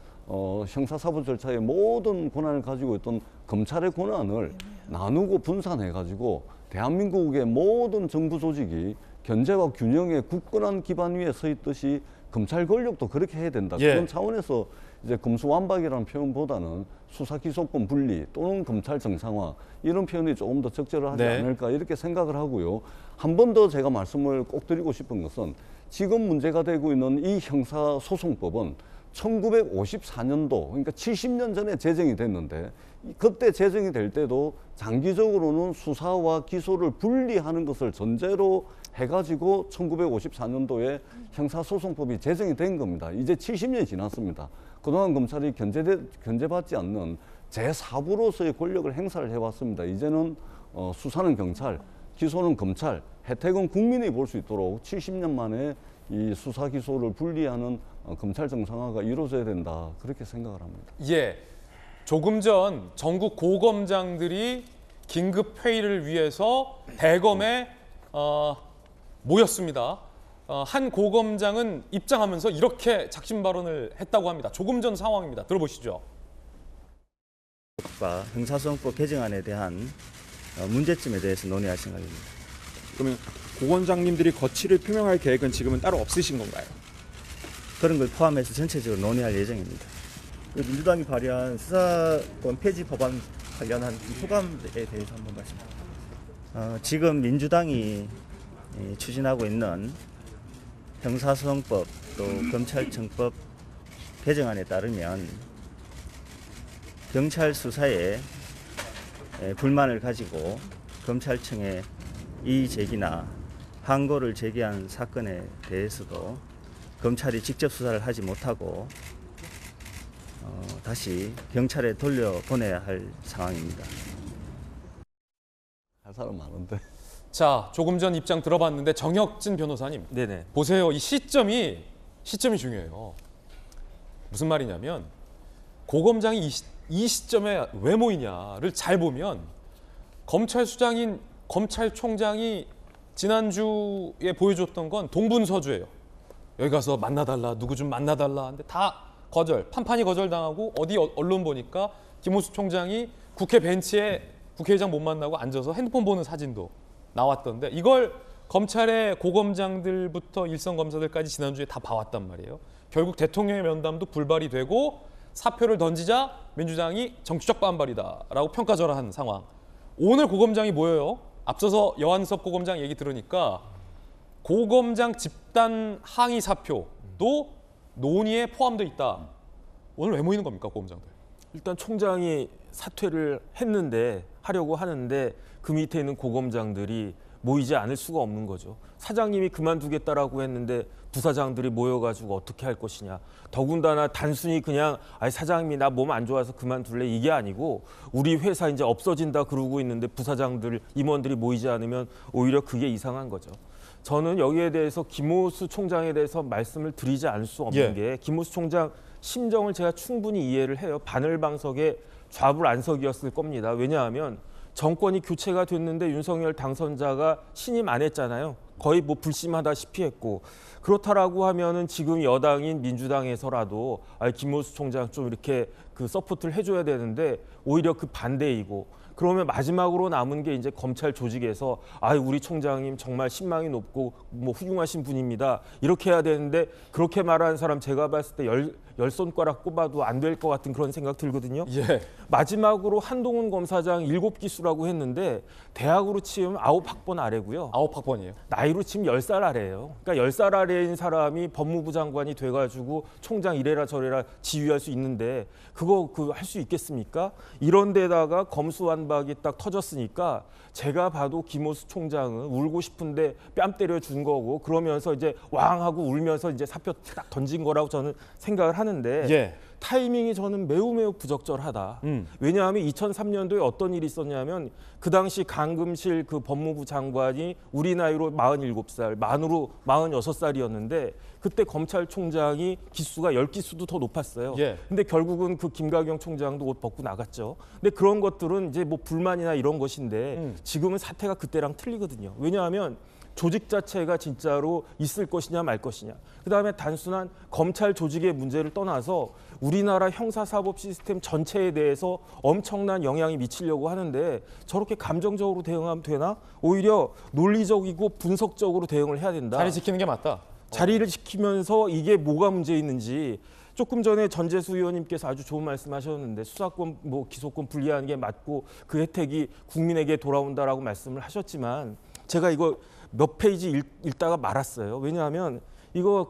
형사사법 절차의 모든 권한을 가지고 있던 검찰의 권한을 나누고 분산해가지고 대한민국의 모든 정부 조직이 견제와 균형의 굳건한 기반 위에 서 있듯이 검찰 권력도 그렇게 해야 된다. 그런 차원에서 이제 검수완박이라는 표현보다는 수사기소권 분리 또는 검찰 정상화 이런 표현이 조금 더 적절하지 않을까 이렇게 생각을 하고요. 한 번 더 제가 말씀을 꼭 드리고 싶은 것은 지금 문제가 되고 있는 이 형사소송법은 1954년도 그러니까 70년 전에 제정이 됐는데 그때 제정이 될 때도 장기적으로는 수사와 기소를 분리하는 것을 전제로 해가지고 1954년도에 형사소송법이 제정이 된 겁니다. 이제 70년이 지났습니다. 그동안 검찰이 견제받지 않는 제4부로서의 권력을 행사를 해왔습니다. 이제는 수사는 경찰, 기소는 검찰, 혜택은 국민이 볼 수 있도록 70년 만에 이 수사 기소를 분리하는 검찰 정상화가 이루어져야 된다 그렇게 생각을 합니다. 예, 조금 전 전국 고검장들이 긴급 회의를 위해서 대검에 모였습니다. 한 고검장은 입장하면서 이렇게 작심 발언을 했다고 합니다. 조금 전 상황입니다. 들어보시죠. 형사소송법 개정안에 대한 문제점에 대해서 논의할 생각입니다. 그러면 고검장님들이 거취를 표명할 계획은 지금은 따로 없으신 건가요? 그런 걸 포함해서 전체적으로 논의할 예정입니다. 민주당이 발의한 수사권 폐지 법안 관련한 소감에 대해서 한번 말씀드립니다. 지금 민주당이 추진하고 있는 형사소송법 또 검찰청법 개정안에 따르면 경찰 수사에 불만을 가지고 검찰청에 이의 제기나 항고를 제기한 사건에 대해서도 검찰이 직접 수사를 하지 못하고 다시 경찰에 돌려보내야 할 상황입니다. 할 사람 많은데. 자, 조금 전 입장 들어봤는데 정혁진 변호사님. 네네. 보세요. 이 시점이 중요해요. 무슨 말이냐면 고검장이 이 시점에 왜 모이냐를 잘 보면 검찰 수장인 검찰총장이 지난주에 보여줬던 건 동분서주예요. 여기 가서 만나달라, 누구 좀 만나달라 하는데 다 거절, 판판이 거절당하고 어디 언론 보니까 김호수 총장이 국회 벤치에 국회의장 못 만나고 앉아서 핸드폰 보는 사진도 나왔던데 이걸 검찰의 고검장들부터 일선 검사들까지 지난주에 다 봐왔단 말이에요. 결국 대통령의 면담도 불발이 되고 사표를 던지자 민주당이 정치적 반발이다라고 평가절하한 상황. 오늘 고검장이 모여요. 앞서서 여한섭 고검장 얘기 들으니까 고검장 집단 항의 사표도 논의에 포함되어 있다. 오늘 왜 모이는 겁니까, 고검장들? 일단 총장이 사퇴를 하려고 하는데 그 밑에 있는 고검장들이 모이지 않을 수가 없는 거죠. 사장님이 그만두겠다라고 했는데 부사장들이 모여가지고 어떻게 할 것이냐. 더군다나 단순히 그냥 사장님이 나 몸 안 좋아서 그만둘래 이게 아니고 우리 회사 이제 없어진다 그러고 있는데 부사장들, 임원들이 모이지 않으면 오히려 그게 이상한 거죠. 저는 여기에 대해서 김호수 총장에 대해서 말씀을 드리지 않을 수 없는 게 김호수 총장 심정을 제가 충분히 이해를 해요. 바늘방석에 좌불안석이었을 겁니다. 왜냐하면 정권이 교체가 됐는데 윤석열 당선자가 신임 안 했잖아요. 거의 뭐 불심하다시피 했고 그렇다라고 하면은 지금 여당인 민주당에서라도 김호수 총장 좀 이렇게 그 서포트를 해줘야 되는데 오히려 그 반대이고 그러면 마지막으로 남은 게 이제 검찰 조직에서 우리 총장님 정말 신망이 높고 뭐 훌륭하신 분입니다. 이렇게 해야 되는데 그렇게 말하는 사람 제가 봤을 때 열 손가락 꼽아도 안 될 것 같은 그런 생각 들거든요. 예. 마지막으로 한동훈 검사장 7기수라고 했는데 대학으로 치면 9학번 아래고요. 9학번이에요. 나이로 치면 10살 아래예요. 그러니까 10살 아래인 사람이 법무부 장관이 돼가지고 총장 이래라 저래라 지휘할 수 있는데 그거 할 수 있겠습니까? 이런 데다가 검수완박이 딱 터졌으니까 제가 봐도 김호수 총장은 울고 싶은데 뺨 때려 준 거고 그러면서 이제 왕 하고 울면서 이제 사표 딱 던진 거라고 저는 생각을 하는데 타이밍이 저는 매우 부적절하다. 왜냐하면 2003년도에 어떤 일이 있었냐면 그 당시 강금실 그 법무부 장관이 우리 나이로 47살, 만으로 46살이었는데 그때 검찰총장이 기수가 10기수도 더 높았어요. 근데 결국은 그 김가경 총장도 옷 벗고 나갔죠. 근데 그런 것들은 이제 뭐 불만이나 이런 것인데 지금은 사태가 그때랑 틀리거든요. 왜냐하면 조직 자체가 진짜로 있을 것이냐 말 것이냐. 그다음에 단순한 검찰 조직의 문제를 떠나서 우리나라 형사사법 시스템 전체에 대해서 엄청난 영향이 미치려고 하는데 저렇게 감정적으로 대응하면 되나? 오히려 논리적이고 분석적으로 대응을 해야 된다. 자리 지키는 게 맞다. 자리를 지키면서 이게 뭐가 문제 있는지 조금 전에 전재수 의원님께서 아주 좋은 말씀하셨는데 수사권, 기소권 분리하는 게 맞고 그 혜택이 국민에게 돌아온다라고 말씀을 하셨지만 제가 이거 몇 페이지 읽다가 말았어요. 왜냐하면 이거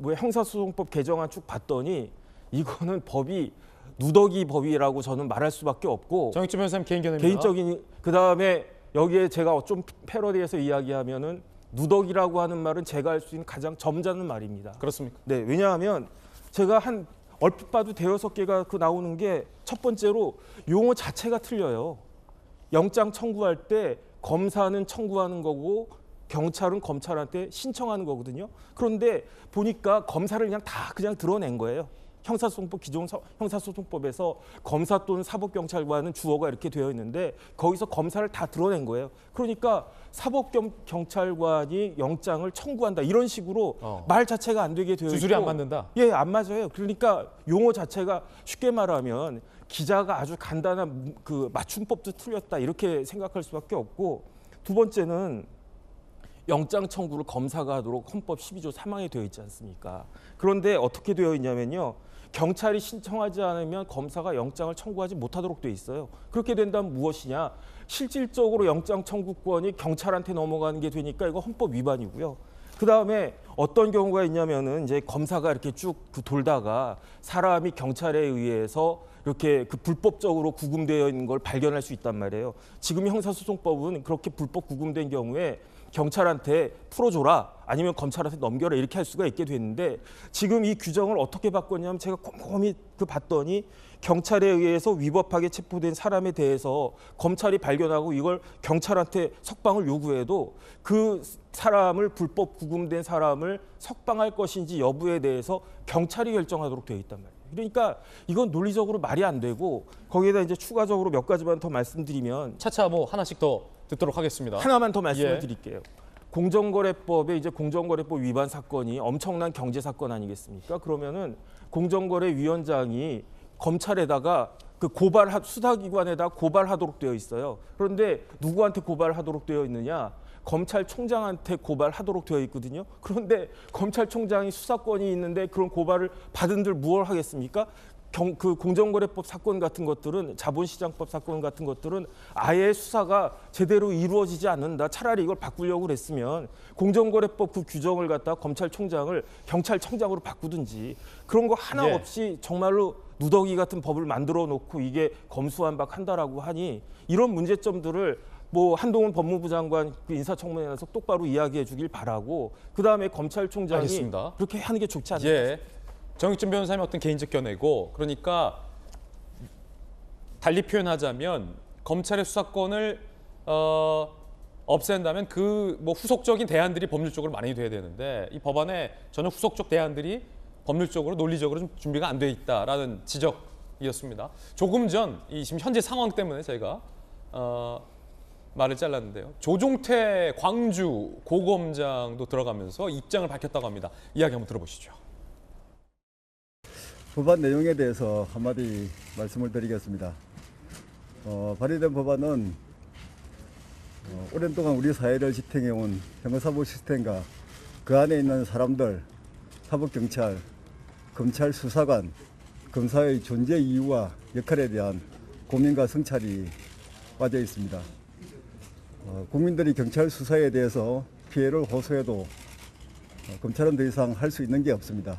형사소송법 개정안 쭉 봤더니 이거는 법이 누더기 법이라고 저는 말할 수밖에 없고 정익주 변호사님 개인 견해입니다. 개인적인 그다음에 여기에 제가 좀 패러디해서 이야기하면은 누더기라고 하는 말은 제가 할 수 있는 가장 점잖은 말입니다. 그렇습니까? 네, 왜냐하면 제가 얼핏 봐도 5-6개가 나오는 게 첫 번째로 용어 자체가 틀려요. 영장 청구할 때 검사는 청구하는 거고 경찰은 검찰한테 신청하는 거거든요. 그런데 보니까 검사를 그냥 드러낸 거예요. 형사소송법 기존 형사소송법에서 검사 또는 사법경찰관은 주어가 이렇게 되어 있는데 거기서 검사를 다 드러낸 거예요. 그러니까 사법경찰관이 영장을 청구한다 이런 식으로 말 자체가 안 되게 되어 있고 주술이 안 맞는다. 예, 안 맞아요. 그러니까 용어 자체가 쉽게 말하면 기자가 아주 간단한 맞춤법도 틀렸다 이렇게 생각할 수밖에 없고 두 번째는 영장 청구를 검사가 하도록 헌법 12조 3항에 되어 있지 않습니까? 그런데 어떻게 되어 있냐면요. 경찰이 신청하지 않으면 검사가 영장을 청구하지 못하도록 되어 있어요. 그렇게 된다면 무엇이냐? 실질적으로 영장 청구권이 경찰한테 넘어가는 게 되니까 이거 헌법 위반이고요. 그다음에 어떤 경우가 있냐면은 이제 검사가 이렇게 쭉 돌다가 사람이 경찰에 의해서 이렇게 그 불법적으로 구금되어 있는 걸 발견할 수 있단 말이에요. 지금 형사소송법은 그렇게 불법 구금된 경우에 경찰한테 풀어줘라 아니면 검찰한테 넘겨라 이렇게 할 수가 있게 됐는데 지금 이 규정을 어떻게 바꿨냐면 제가 꼼꼼히 봤더니 경찰에 의해서 위법하게 체포된 사람에 대해서 검찰이 발견하고 이걸 경찰한테 석방을 요구해도 그 사람을 불법 구금된 사람을 석방할 것인지 여부에 대해서 경찰이 결정하도록 되어 있단 말이에요. 그러니까 이건 논리적으로 말이 안 되고 거기에다 이제 추가적으로 몇 가지만 더 말씀드리면 차차 뭐 하나씩 더 듣도록 하겠습니다. 하나만 더 말씀을 드릴게요. 공정거래법에 이제 공정거래법 위반 사건이 엄청난 경제 사건 아니겠습니까? 그러면은 공정거래위원장이 검찰에다가 그 수사기관에다 고발하도록 되어 있어요. 그런데 누구한테 고발하도록 되어 있느냐? 검찰총장한테 고발하도록 되어 있거든요. 그런데 검찰총장이 수사권이 있는데 그런 고발을 받은들 무엇을 하겠습니까? 그 공정거래법 사건 같은 것들은 자본시장법 사건 같은 것들은 아예 수사가 제대로 이루어지지 않는다. 차라리 이걸 바꾸려고 그랬으면 공정거래법 그 규정을 갖다 검찰총장을 경찰청장으로 바꾸든지 그런 거 하나 없이 정말로 누더기 같은 법을 만들어 놓고 이게 검수완박한다라고 하니 이런 문제점들을 뭐 한동훈 법무부 장관 그 인사청문회에서 똑바로 이야기해 주길 바라고 그다음에 검찰총장이 알겠습니다. 그렇게 하는 게 좋지 않을까? 정익준 변호사님 어떤 개인적 견해고 그러니까 달리 표현하자면 검찰의 수사권을 없앤다면 그 뭐 후속적인 대안들이 법률적으로 많이 돼야 되는데 이 법안에 전혀 후속적 대안들이 법률적으로 논리적으로 좀 준비가 안 돼 있다라는 지적이었습니다. 조금 전 이 지금 현재 상황 때문에 저희가 말을 잘랐는데요. 조종태 광주 고검장도 들어가면서 입장을 밝혔다고 합니다. 이야기 한번 들어보시죠. 법안 내용에 대해서 한마디 말씀을 드리겠습니다. 발의된 법안은 오랜 동안 우리 사회를 지탱해온 형사사법 시스템과 그 안에 있는 사람들, 사법경찰, 검찰 수사관, 검사의 존재 이유와 역할에 대한 고민과 성찰이 빠져 있습니다. 국민들이 경찰 수사에 대해서 피해를 호소해도 검찰은 더 이상 할 수 있는 게 없습니다.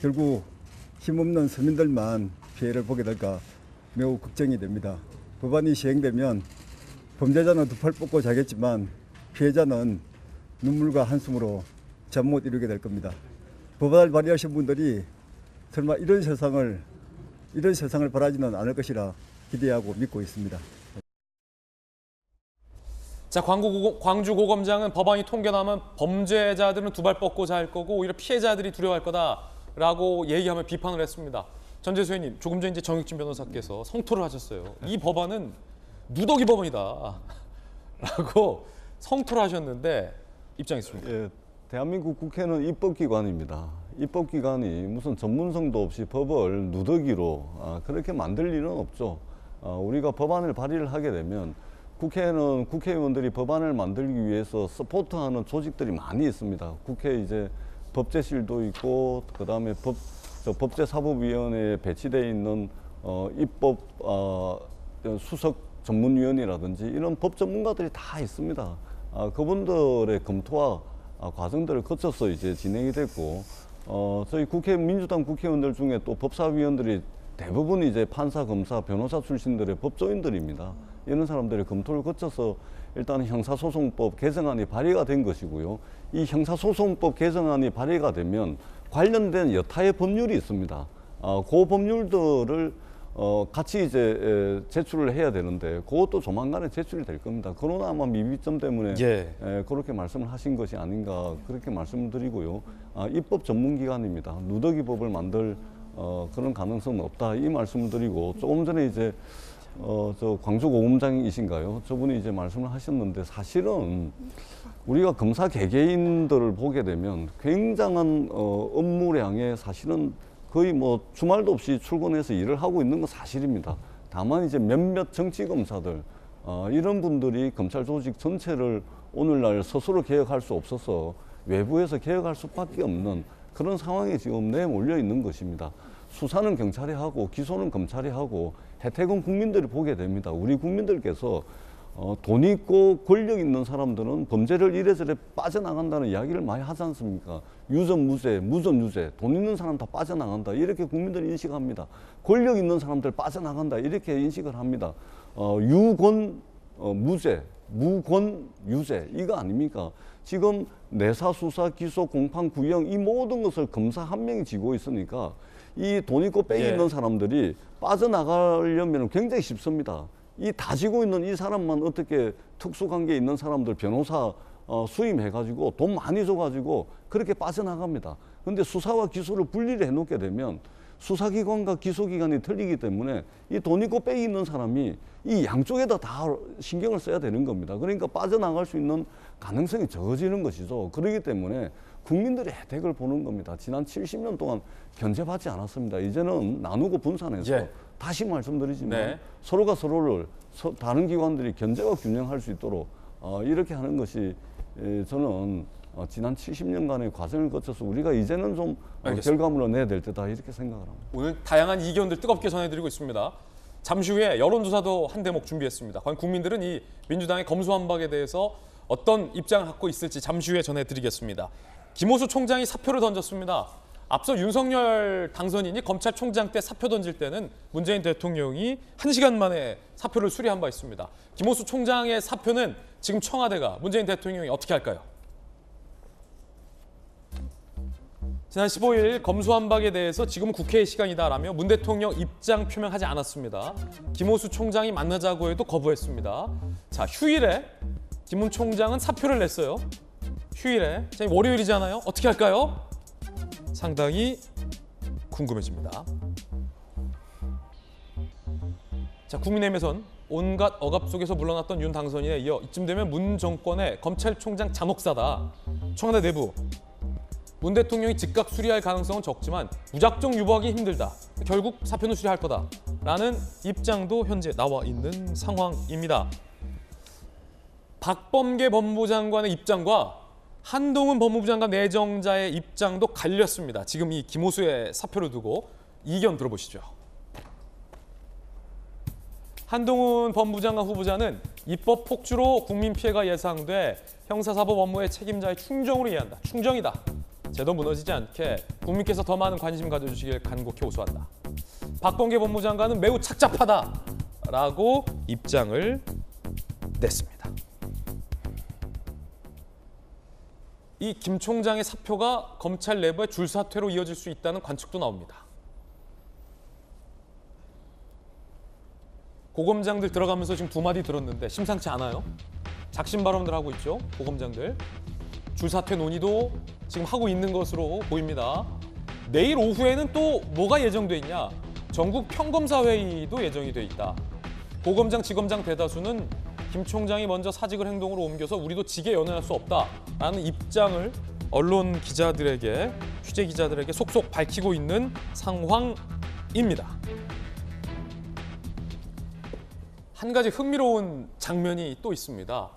결국 힘없는 서민들만 피해를 보게 될까 매우 걱정이 됩니다. 법안이 시행되면 범죄자는 두 팔 뻗고 자겠지만 피해자는 눈물과 한숨으로 잠 못 이루게 될 겁니다. 법안을 발의하신 분들이 설마 이런 세상을 바라지는 않을 것이라 기대하고 믿고 있습니다. 자, 광주 고검장은 법안이 통과나면 범죄자들은 두 발 뻗고 잘 거고 오히려 피해자들이 두려워할 거다라고 얘기하며 비판을 했습니다. 전재수님, 조금 전 이제 정익진 변호사께서 성토를 하셨어요. 이 법안은 누더기 법안이다라고 성토를 하셨는데 입장 있습니다. 예, 대한민국 국회는 입법기관입니다. 입법기관이 무슨 전문성도 없이 법을 누더기로 그렇게 만들 일은 없죠. 우리가 법안을 발의를 하게 되면 국회는 국회의원들이 법안을 만들기 위해서 서포트하는 조직들이 많이 있습니다. 국회 이제 법제실도 있고 그다음에 법제사법위원회에 배치되어 있는 입법 수석 전문위원이라든지 이런 법 전문가들이 다 있습니다. 그분들의 검토와 과정들을 거쳐서 이제 진행이 됐고 저희 민주당 국회의원들 중에 또 법사위원들이 대부분 이제 판사, 검사, 변호사 출신들의 법조인들입니다. 이런 사람들의 검토를 거쳐서 일단 형사소송법 개정안이 발의가 된 것이고요. 이 형사소송법 개정안이 발의가 되면 관련된 여타의 법률이 있습니다. 그 법률들을 같이 이제 제출을 해야 되는데 그것도 조만간에 제출이 될 겁니다. 그러나 아마 미비점 때문에 그렇게 말씀을 하신 것이 아닌가 그렇게 말씀을 드리고요. 입법 전문기관입니다. 누더기 법을 만들 그런 가능성은 없다 이 말씀을 드리고 조금 전에 이제 저 광주 고검장이신가요? 저분이 이제 말씀을 하셨는데 사실은 우리가 검사 개개인들을 보게 되면 굉장한 업무량에 사실은 거의 뭐 주말도 없이 출근해서 일을 하고 있는 건 사실입니다. 다만 이제 몇몇 정치검사들 이런 분들이 검찰 조직 전체를 오늘날 스스로 개혁할 수 없어서 외부에서 개혁할 수밖에 없는 그런 상황에 지금 내몰려 있는 것입니다. 수사는 경찰이 하고 기소는 검찰이 하고 혜택은 국민들이 보게 됩니다. 우리 국민들께서 돈 있고 권력 있는 사람들은 범죄를 이래저래 빠져나간다는 이야기를 많이 하지 않습니까? 유전무죄, 무전유죄, 돈 있는 사람 다 빠져나간다. 이렇게 국민들이 인식합니다. 권력 있는 사람들 빠져나간다. 이렇게 인식을 합니다. 유권 무죄, 무권 유죄 이거 아닙니까? 지금 내사, 수사, 기소, 공판, 구형 이 모든 것을 검사 한 명이 지고 있으니까 이 돈 있고 빽 있는 사람들이 빠져나가려면 굉장히 쉽습니다. 이 다지고 있는 이 사람만 어떻게 특수관계 있는 사람들 변호사 수임해가지고 돈 많이 줘가지고 그렇게 빠져나갑니다. 근데 수사와 기소를 분리를 해놓게 되면 수사기관과 기소기관이 틀리기 때문에 이 돈 있고 빽 있는 사람이 이 양쪽에다 다 신경을 써야 되는 겁니다. 그러니까 빠져나갈 수 있는 가능성이 적어지는 것이죠. 그렇기 때문에 국민들의 혜택을 보는 겁니다. 지난 70년 동안 견제받지 않았습니다. 이제는 나누고 분산해서 다시 말씀드리지만 서로가 서로를 다른 기관들이 견제와 균형할 수 있도록 이렇게 하는 것이 저는 지난 70년간의 과정을 거쳐서 우리가 이제는 좀 결과물을 내야 될 때다 이렇게 생각을 합니다. 오늘 다양한 이견들 뜨겁게 전해드리고 있습니다. 잠시 후에 여론조사도 한 대목 준비했습니다. 과연 국민들은 이 민주당의 검수완박에 대해서 어떤 입장을 갖고 있을지 잠시 후에 전해드리겠습니다. 김호수 총장이 사표를 던졌습니다. 앞서 윤석열 당선인이 검찰총장 때 사표 던질 때는 문재인 대통령이 1시간 만에 사표를 수리한 바 있습니다. 김호수 총장의 사표는 지금 청와대가 문재인 대통령이 어떻게 할까요? 지난 15일 검수완박에 대해서 지금은 국회의 시간이다라며 문 대통령 입장 표명하지 않았습니다. 김호수 총장이 만나자고 해도 거부했습니다. 자, 휴일에 김 총장은 사표를 냈어요. 휴일에. 월요일이잖아요. 어떻게 할까요? 상당히 궁금해집니다. 자, 국민의힘에선 온갖 억압 속에서 물러났던 윤 당선인에 이어 이쯤 되면 문 정권의 검찰총장 잔혹사다. 청와대 내부. 문 대통령이 즉각 수리할 가능성은 적지만 무작정 유보하기 힘들다. 결국 사표는 수리할 거다라는 입장도 현재 나와 있는 상황입니다. 박범계 법무부 장관의 입장과 한동훈 법무부 장관 내정자의 입장도 갈렸습니다. 지금 이 김호수의 사표를 두고 이견 들어보시죠. 한동훈 법무부 장관 후보자는 입법 폭주로 국민 피해가 예상돼 형사사법 업무의 책임자의 충정으로 이해한다. 충정이다. 제도 무너지지 않게 국민께서 더 많은 관심 가져주시길 간곡히 호소한다. 박범계 법무부 장관은 매우 착잡하다라고 입장을 냈습니다. 이 김 총장의 사표가 검찰 내부의 줄사퇴로 이어질 수 있다는 관측도 나옵니다. 고검장들 들어가면서 지금 두 마디 들었는데 심상치 않아요. 작심 발언들 하고 있죠. 고검장들. 줄사퇴 논의도 지금 하고 있는 것으로 보입니다. 내일 오후에는 또 뭐가 예정돼 있냐. 전국 평검사 회의도 예정이 돼 있다. 고검장, 지검장 대다수는 김 총장이 먼저 사직을 행동으로 옮겨서 우리도 직에 연연할 수 없다라는 입장을 언론 기자들에게, 취재 기자들에게 속속 밝히고 있는 상황입니다. 한 가지 흥미로운 장면이 또 있습니다.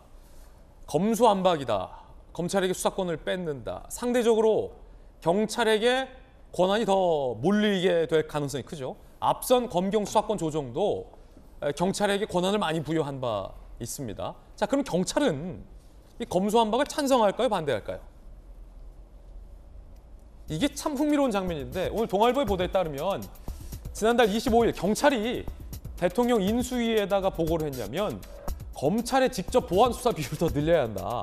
검수완박이다. 검찰에게 수사권을 뺏는다. 상대적으로 경찰에게 권한이 더 몰리게 될 가능성이 크죠. 앞선 검경 수사권 조정도 경찰에게 권한을 많이 부여한 바 있습니다. 자, 그럼 경찰은 이 검수완박을 찬성할까요? 반대할까요? 이게 참 흥미로운 장면인데 오늘 동아일보의 보도에 따르면 지난달 25일 경찰이 대통령 인수위에다가 보고를 했냐면 검찰의 직접 보안 수사 비율을 더 늘려야 한다.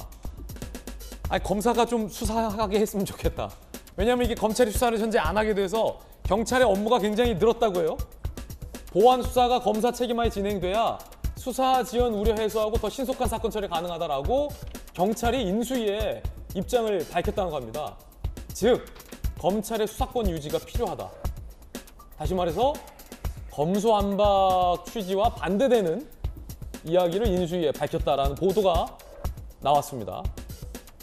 아니, 검사가 좀 수사하게 했으면 좋겠다. 왜냐하면 이게 검찰이 수사를 현재 안 하게 돼서 경찰의 업무가 굉장히 늘었다고 해요. 보안 수사가 검사 책임하에 진행돼야 수사 지연 우려 해소하고 더 신속한 사건 처리 가능하다라고 경찰이 인수위에 입장을 밝혔다는 겁니다. 즉, 검찰의 수사권 유지가 필요하다. 다시 말해서 검수완박 취지와 반대되는 이야기를 인수위에 밝혔다라는 보도가 나왔습니다.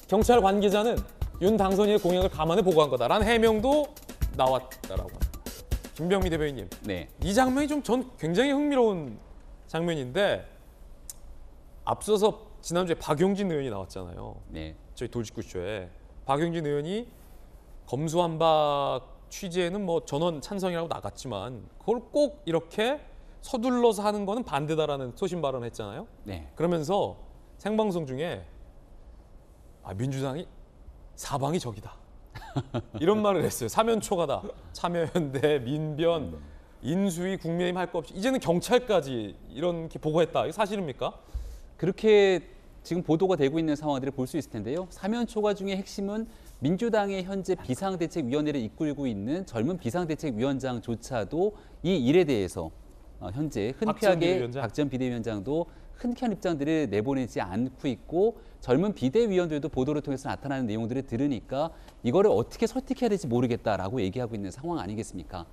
경찰 관계자는 윤 당선인의 공약을 감안해 보고한 거다라는 해명도 나왔다라고 합니다. 김병미 대변인님, 네. 이 장면이 좀 전 굉장히 흥미로운 장면인데 앞서서 지난주에 박용진 의원이 나왔잖아요. 네. 저희 돌직구쇼에 박용진 의원이 검수완박 취지에는 뭐 전원 찬성이라고 나갔지만 그걸 꼭 이렇게 서둘러서 하는 거는 반대다라는 소신 발언을 했잖아요. 네. 그러면서 생방송 중에 민주당이 사방이 적이다. 이런 말을 했어요. 사면초가다. 참여연대, 민변, 인수위, 국민의힘 할 거 없이 이제는 경찰까지 이렇게 보고했다. 이거 사실입니까? 그렇게 지금 보도가 되고 있는 상황들을 볼 수 있을 텐데요. 사면초가 중에 핵심은 민주당의 현재 비상대책위원회를 이끌고 있는 젊은 비상대책위원장조차도 이 일에 대해서 현재 흔쾌하게 박지원 비대위원장도 흔쾌한 입장들을 내보내지 않고 있고 젊은 비대위원들도 보도를 통해서 나타나는 내용들을 들으니까 이거를 어떻게 설득해야 될지 모르겠다라고 얘기하고 있는 상황 아니겠습니까?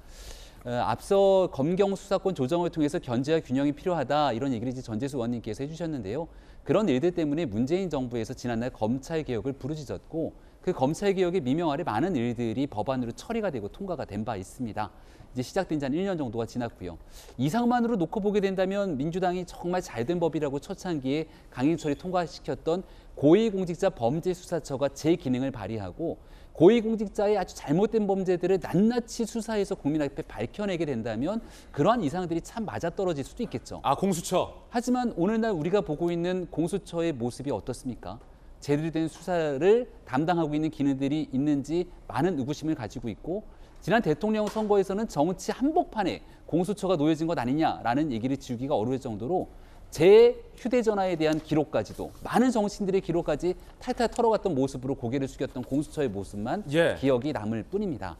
앞서 검경 수사권 조정을 통해서 견제와 균형이 필요하다 이런 얘기를 이제 전재수 의원님께서 해주셨는데요. 그런 일들 때문에 문재인 정부에서 지난날 검찰 개혁을 부르짖었고 그 검찰 개혁의 미명 아래 많은 일들이 법안으로 처리가 되고 통과가 된 바 있습니다. 이제 시작된 지 한 1년 정도가 지났고요. 이상만으로 놓고 보게 된다면 민주당이 정말 잘된 법이라고 초창기에 강행처리 통과시켰던 고위공직자 범죄수사처가 제 기능을 발휘하고 고위공직자의 아주 잘못된 범죄들을 낱낱이 수사해서 국민 앞에 밝혀내게 된다면 그러한 이상들이 참 맞아떨어질 수도 있겠죠. 공수처. 하지만 오늘날 우리가 보고 있는 공수처의 모습이 어떻습니까? 제대로 된 수사를 담당하고 있는 기능들이 있는지 많은 의구심을 가지고 있고 지난 대통령 선거에서는 정치 한복판에 공수처가 놓여진 것 아니냐라는 얘기를 지우기가 어려울 정도로 제 휴대전화에 대한 기록까지도 많은 정치인들의 기록까지 탈탈 털어갔던 모습으로 고개를 숙였던 공수처의 모습만 기억이 남을 뿐입니다.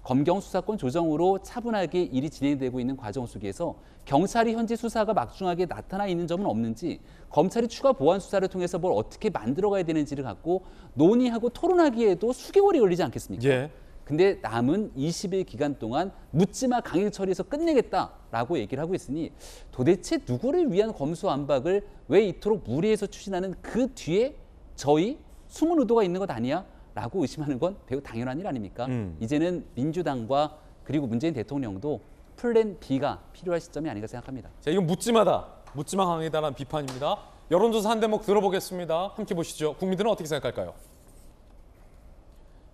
검경 수사권 조정으로 차분하게 일이 진행되고 있는 과정 속에서 경찰이 현재 수사가 막중하게 나타나 있는 점은 없는지 검찰이 추가 보완 수사를 통해서 뭘 어떻게 만들어가야 되는지를 갖고 논의하고 토론하기에도 수개월이 걸리지 않겠습니까? 근데 남은 20일 기간 동안 묻지마 강행 처리해서 끝내겠다라고 얘기를 하고 있으니 도대체 누구를 위한 검수완박을 왜 이토록 무리해서 추진하는 그 뒤에 저희 숨은 의도가 있는 것 아니야? 라고 의심하는 건 매우 당연한 일 아닙니까? 이제는 민주당과 그리고 문재인 대통령도 플랜 B가 필요할 시점이 아닌가 생각합니다. 자, 이건 묻지마다, 묻지마 강행이다라는 비판입니다. 여론조사 한 대목 들어보겠습니다. 함께 보시죠. 국민들은 어떻게 생각할까요?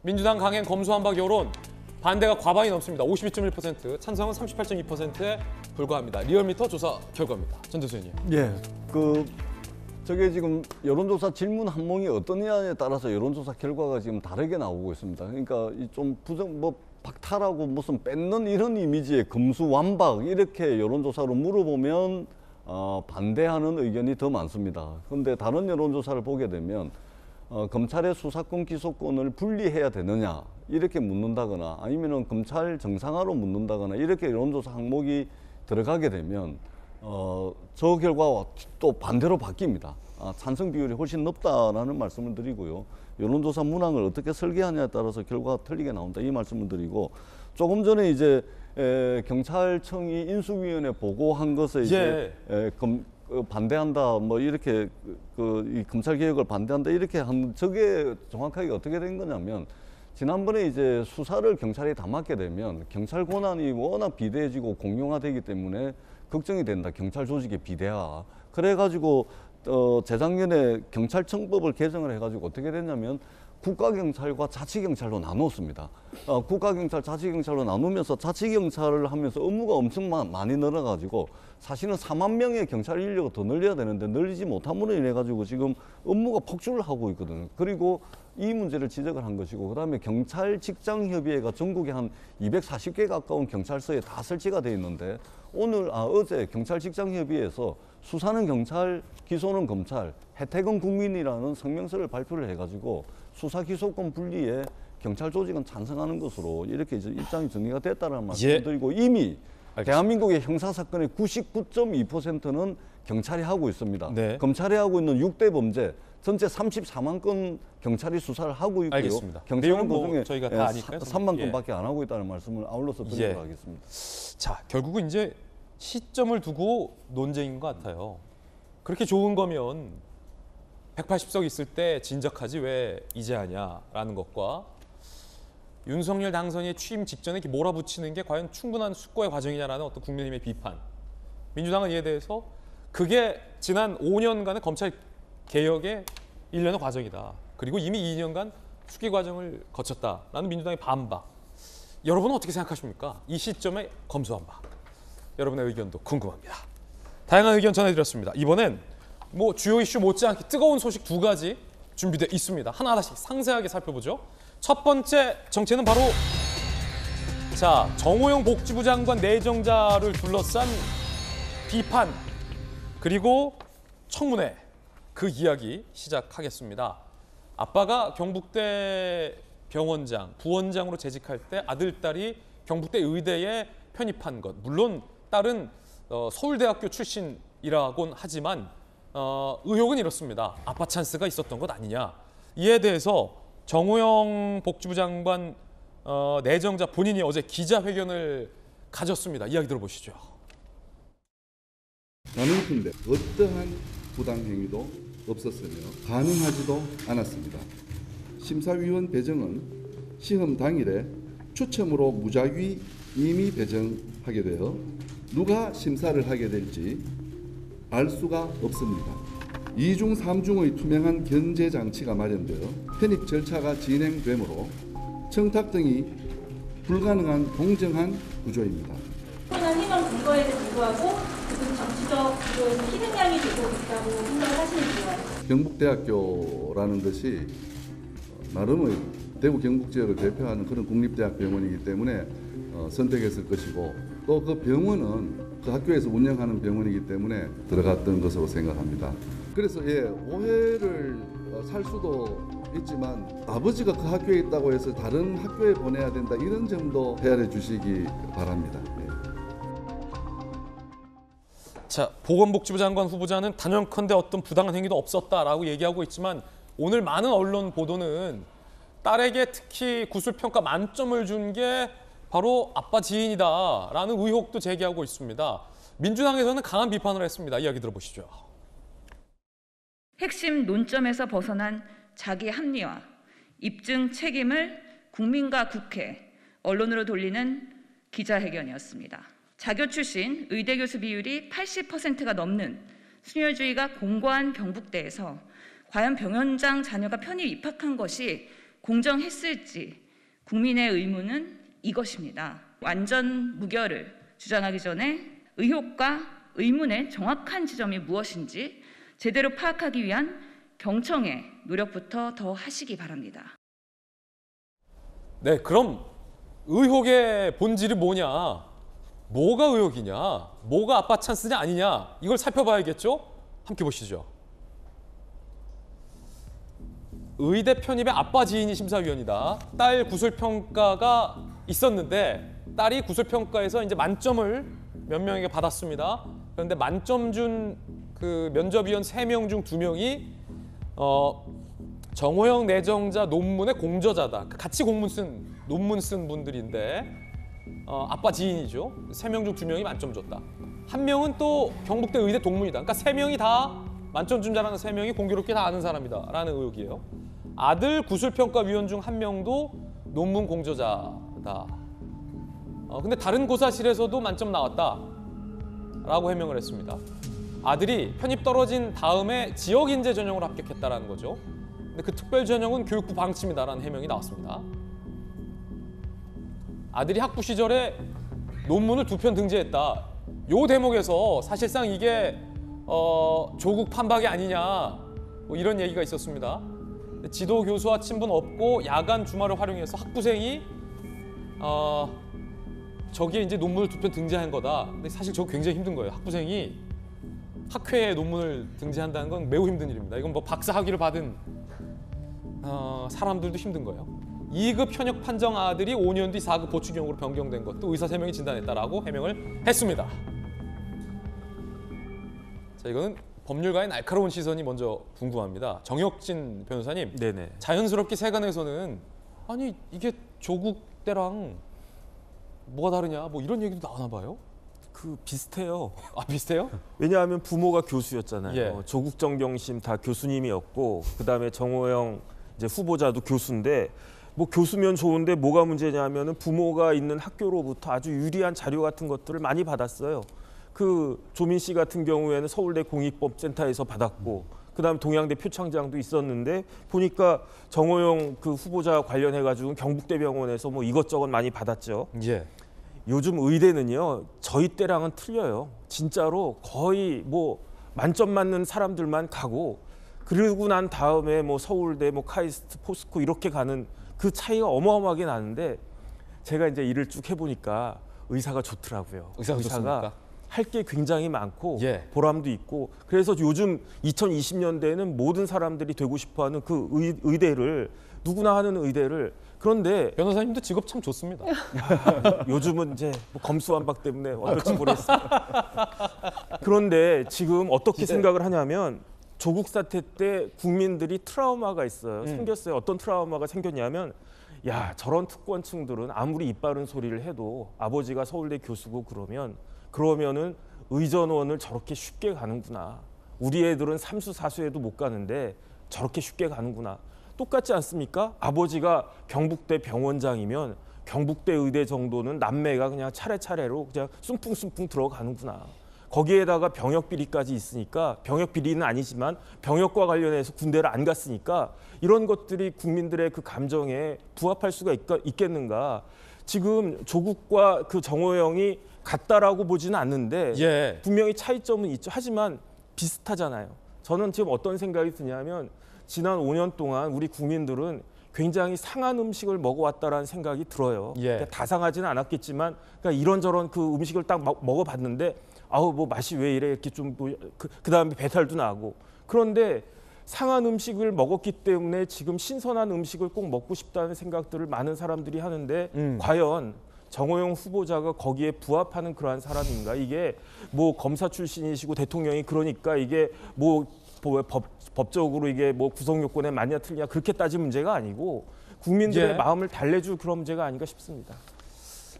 민주당 강행 검수완박 여론 반대가 과반이 넘습니다. 52.1%, 찬성은 38.2%에 불과합니다. 리얼미터 조사 결과입니다. 전재수 의원님. 저게 지금 여론조사 질문 항목이 어떠냐에 따라서 여론조사 결과가 지금 다르게 나오고 있습니다. 그러니까 좀 박탈하고 무슨 뺏는 이런 이미지의 검수완박 이렇게 여론조사로 물어보면 반대하는 의견이 더 많습니다. 그런데 다른 여론조사를 보게 되면 검찰의 수사권 기소권을 분리해야 되느냐 이렇게 묻는다거나 아니면은 검찰 정상화로 묻는다거나 이렇게 여론조사 항목이 들어가게 되면 저 결과와 또 반대로 바뀝니다. 찬성 비율이 훨씬 높다라는 말씀을 드리고요. 여론조사 문항을 어떻게 설계하냐에 따라서 결과가 틀리게 나온다 이 말씀을 드리고 조금 전에 이제 경찰청이 인수위원회 보고한 것에 이제 반대한다 뭐 이렇게 이 검찰 개혁을 반대한다 이렇게 한 저게 정확하게 어떻게 된 거냐면 지난번에 이제 수사를 경찰이 다 맡게 되면 경찰 권한이 워낙 비대해지고 공용화되기 때문에 걱정이 된다. 경찰 조직의 비대화. 그래가지고 재작년에 경찰청법을 개정을 해가지고 어떻게 됐냐면 국가경찰과 자치경찰로 나눴습니다. 국가경찰, 자치경찰로 나누면서 자치경찰을 하면서 업무가 엄청 많이 늘어가지고 사실은 4만 명의 경찰 인력을 더 늘려야 되는데 늘리지 못함으로 인해가지고 지금 업무가 폭주를 하고 있거든요. 그리고 이 문제를 지적을 한 것이고 그다음에 경찰 직장협의회가 전국에 한 240개 가까운 경찰서에 다 설치가 돼 있는데 어제 경찰 직장협의회에서 수사는 경찰, 기소는 검찰, 혜택은 국민이라는 성명서를 발표를 해가지고 수사 기소권 분리에 경찰 조직은 찬성하는 것으로 이렇게 이제 입장이 정리가 됐다는 말씀을 드리고 이미 대한민국의 형사사건의 99.2%는 경찰이 하고 있습니다. 검찰이 하고 있는 6대 범죄 전체 34만 건 경찰이 수사를 하고 있고요. 경찰은 그중에 저희가 다 아니까요. 3만 건밖에 안 하고 있다는 말씀을 아울러서 드리도록 하겠습니다. 자, 결국은 이제 시점을 두고 논쟁인 것 같아요. 그렇게 좋은 거면 180석 있을 때 진작하지 왜 이제 하냐라는 것과 윤석열 당선인의 취임 직전에 이렇게 몰아붙이는 게 과연 충분한 숙고의 과정이냐라는 어떤 국민의힘의 비판. 민주당은 이에 대해서 그게 지난 5년간의 검찰 개혁의 일련의 과정이다. 그리고 이미 2년간 숙의 과정을 거쳤다라는 민주당의 반박. 여러분은 어떻게 생각하십니까? 이 시점에 검수완박. 여러분의 의견도 궁금합니다. 다양한 의견 전해드렸습니다. 이번엔 뭐 주요 이슈 못지않게 뜨거운 소식 2가지 준비되어 있습니다. 하나하나씩 상세하게 살펴보죠. 첫 번째 정체는 바로 정호영 복지부 장관 내정자를 둘러싼 비판 그리고 청문회 그 이야기 시작하겠습니다. 아빠가 경북대 병원장, 부원장으로 재직할 때 아들, 딸이 경북대 의대에 편입한 것. 물론 딸은 서울대학교 출신이라곤 하지만 의혹은 이렇습니다. 아빠 찬스가 있었던 것 아니냐. 이에 대해서 정호영 복지부 장관 내정자 본인이 어제 기자회견을 가졌습니다. 이야기 들어보시죠. 가능한데 어떠한 부당행위도 없었으며 가능하지도 않았습니다. 심사위원 배정은 시험 당일에 추첨으로 무작위 임의 배정하게 되어 누가 심사를 하게 될지 알 수가 없습니다. 2중 3중의 투명한 견제 장치가 마련되어 편입 절차가 진행되므로 청탁 등이 불가능한 공정한 구조입니다. 희망 근거에도 불구하고 지금 정치적 구조에서 희생양이 되고 있다고 생각을 하시는 이유가 경북대학교라는 것이 나름의 대구 경북 지역을 대표하는 그런 국립대학 병원이기 때문에 선택했을 것이고 또 그 병원은 그 학교에서 운영하는 병원이기 때문에 들어갔던 것으로 생각합니다. 그래서 오해를 살 수도 있지만 아버지가 그 학교에 있다고 해서 다른 학교에 보내야 된다 이런 점도 헤아려 주시기 바랍니다. 자, 보건복지부 장관 후보자는 단연컨대 어떤 부당한 행위도 없었다라고 얘기하고 있지만 오늘 많은 언론 보도는 딸에게 특히 구술평가 만점을 준 게 바로 아빠 지인이다라는 의혹도 제기하고 있습니다. 민주당에서는 강한 비판을 했습니다. 이야기 들어보시죠. 핵심 논점에서 벗어난 자기 합리화, 입증 책임을 국민과 국회, 언론으로 돌리는 기자회견이었습니다. 자교 출신 의대 교수 비율이 80%가 넘는 순혈주의가 공고한 경북대에서 과연 병원장 자녀가 편입 입학한 것이 공정했을지 국민의 의문은 이것입니다. 완전 무결을 주장하기 전에 의혹과 의문의 정확한 지점이 무엇인지 제대로 파악하기 위한 경청의 노력부터 더 하시기 바랍니다. 네, 그럼 의혹의 본질이 뭐냐? 뭐가 의혹이냐? 뭐가 아빠 찬스냐 아니냐? 이걸 살펴봐야겠죠? 함께 보시죠. 의대 편입의 아빠 지인이 심사위원이다. 딸 구술평가가 있었는데 딸이 구술평가에서 이제 만점을 몇 명에게 받았습니다. 그런데 만점 준 그 면접위원 3명 중 2명이 정호영 내정자 논문의 공저자다. 같이 논문 쓴 분들인데 아빠 지인이죠. 3명 중 2명이 만점 줬다. 1명은 또 경북대 의대 동문이다. 그러니까 3명이 다 만점 준 자라는 3명이 공교롭게 다 아는 사람이다라는 의혹이에요. 아들 구술평가위원 중 1명도 논문 공저자다. 근데 다른 고사실에서도 만점 나왔다라고 해명을 했습니다. 아들이 편입 떨어진 다음에 지역인재 전형으로 합격했다라는 거죠. 근데 그 특별 전형은 교육부 방침이다라는 해명이 나왔습니다. 아들이 학부 시절에 논문을 2편 등재했다. 요 대목에서 사실상 이게 조국 판박이 아니냐 뭐 이런 얘기가 있었습니다. 지도 교수와 친분 없고 야간 주말을 활용해서 학부생이 저기에 이제 논문을 2편 등재한 거다. 근데 사실 저거 굉장히 힘든 거예요. 학부생이 학회에 논문을 등재한다는 건 매우 힘든 일입니다. 이건 뭐 박사 학위를 받은 사람들도 힘든 거예요. 2급 현역 판정 아들이 5년 뒤 4급 보충형으로 변경된 것도 의사 3명이 진단했다라고 해명을 했습니다. 자, 이거는 법률가의 날카로운 시선이 먼저 궁금합니다. 정혁진 변호사님, 네네. 자연스럽게 세간에서는 아니 이게 조국 때랑 뭐가 다르냐 뭐 이런 얘기도 나오나 봐요. 그 비슷해요. 아, 비슷해요? 왜냐하면 부모가 교수였잖아요. 예. 조국, 정경심 다 교수님이었고 그다음에 정호영 이제 후보자도 교수인데 뭐 교수면 좋은데 뭐가 문제냐면은 부모가 있는 학교로부터 아주 유리한 자료 같은 것들을 많이 받았어요. 그 조민 씨 같은 경우에는 서울대 공익법센터에서 받았고 그다음 동양대 표창장도 있었는데 보니까 정호영 그 후보자 관련해 가지고 경북대병원에서 뭐 이것저것 많이 받았죠. 예. 요즘 의대는요 저희 때랑은 틀려요. 진짜로 거의 뭐 만점 맞는 사람들만 가고 그러고 난 다음에 뭐 서울대, 뭐 카이스트, 포스코 이렇게 가는 그 차이가 어마어마하게 나는데 제가 이제 일을 쭉 해보니까 의사가 좋더라고요. 좋습니까? 할 게 굉장히 많고 예. 보람도 있고 그래서 요즘 2020년대에는 모든 사람들이 되고 싶어하는 그 의대를 누구나 하는 의대를 그런데 변호사님도 직업 참 좋습니다. 요즘은 이제 뭐 검수완박 때문에 어떨지 모르겠어요. 그런데 지금 어떻게 생각을 하냐면 조국 사태 때 국민들이 트라우마가 있어요. 생겼어요. 어떤 트라우마가 생겼냐면 야 저런 특권층들은 아무리 입 바른 소리를 해도 아버지가 서울대 교수고 그러면은 의전원을 저렇게 쉽게 가는구나. 우리 애들은 삼수 사수에도 못 가는데 저렇게 쉽게 가는구나. 똑같지 않습니까? 아버지가 경북대 병원장이면 경북대 의대 정도는 남매가 그냥 차례차례로 그냥 숭풍숭풍 들어가는구나. 거기에다가 병역 비리까지 있으니까 병역 비리는 아니지만 병역과 관련해서 군대를 안 갔으니까 이런 것들이 국민들의 그 감정에 부합할 수가 있겠는가. 지금 조국과 그 정호영이 같다라고 보지는 않는데 예. 분명히 차이점은 있죠. 하지만 비슷하잖아요. 저는 지금 어떤 생각이 드냐면 지난 5년 동안 우리 국민들은 굉장히 상한 음식을 먹어왔다라는 생각이 들어요. 예. 그러니까 다 상하지는 않았겠지만 그러니까 이런저런 그 음식을 딱 먹어봤는데 아우 뭐 맛이 왜 이래 이렇게 좀 그다음에 배탈도 나고 그런데 상한 음식을 먹었기 때문에 지금 신선한 음식을 꼭 먹고 싶다는 생각들을 많은 사람들이 하는데 과연 정호영 후보자가 거기에 부합하는 그러한 사람인가? 이게 뭐 검사 출신이시고 대통령이 그러니까 이게 뭐 법적으로 이게 뭐 구성 요건에 맞냐 틀리냐 그렇게 따질 문제가 아니고 국민들의 예. 마음을 달래줄 그런 문제가 아닌가 싶습니다.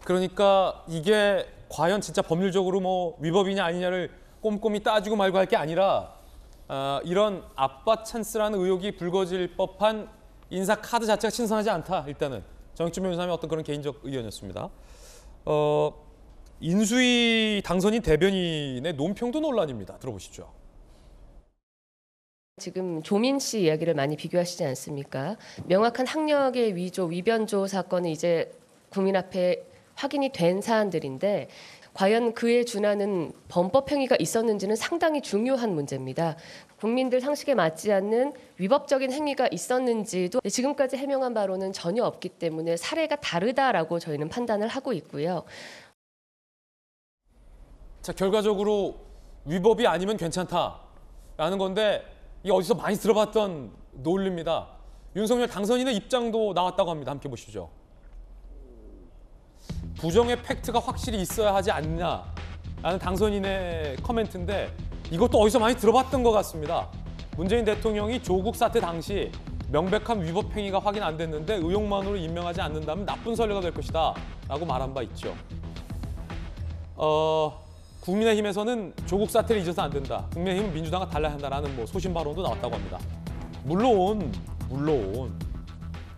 그러니까 이게 과연 진짜 법률적으로 뭐 위법이냐 아니냐를 꼼꼼히 따지고 말고 할 게 아니라 이런 아빠 찬스라는 의혹이 불거질 법한 인사 카드 자체가 신선하지 않다. 일단은 정익준 변호사님의 어떤 그런 개인적 의견이었습니다. 인수위 당선인 대변인의 논평도 논란입니다. 들어보시죠. 지금 조민 씨 이야기를 많이 비교하시지 않습니까? 명확한 학력의 위조, 위변조 사건은 이제 국민 앞에 확인이 된 사안들인데 과연 그에 준하는 범법 행위가 있었는지는 상당히 중요한 문제입니다. 국민들 상식에 맞지 않는 위법적인 행위가 있었는지도 지금까지 해명한 바로는 전혀 없기 때문에 사례가 다르다라고 저희는 판단을 하고 있고요. 자, 결과적으로 위법이 아니면 괜찮다라는 건데 이게 어디서 많이 들어봤던 논리입니다. 윤석열 당선인의 입장도 나왔다고 합니다. 함께 보시죠. 부정의 팩트가 확실히 있어야 하지 않냐라는 당선인의 커멘트인데 이것도 어디서 많이 들어봤던 것 같습니다. 문재인 대통령이 조국 사태 당시 명백한 위법 행위가 확인 안 됐는데 의혹만으로 임명하지 않는다면 나쁜 선례가 될 것이다 라고 말한 바 있죠. 국민의힘에서는 조국 사태를 잊어서 안 된다. 국민의힘은 민주당과 달라야 한다라는 뭐 소신 발언도 나왔다고 합니다. 물론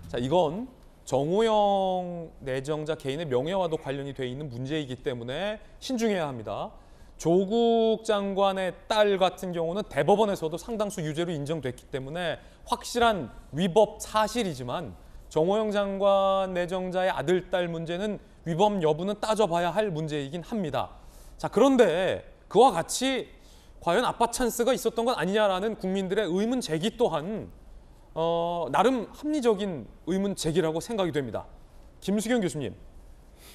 자 이건 정호영 내정자 개인의 명예와도 관련이 돼 있는 문제이기 때문에 신중해야 합니다. 조국 장관의 딸 같은 경우는 대법원에서도 상당수 유죄로 인정됐기 때문에 확실한 위법 사실이지만 정호영 장관 내정자의 아들, 딸 문제는 위법 여부는 따져봐야 할 문제이긴 합니다. 자, 그런데 그와 같이 과연 아빠 찬스가 있었던 건 아니냐라는 국민들의 의문 제기 또한 나름 합리적인 의문 제기라고 생각이 됩니다. 김수경 교수님,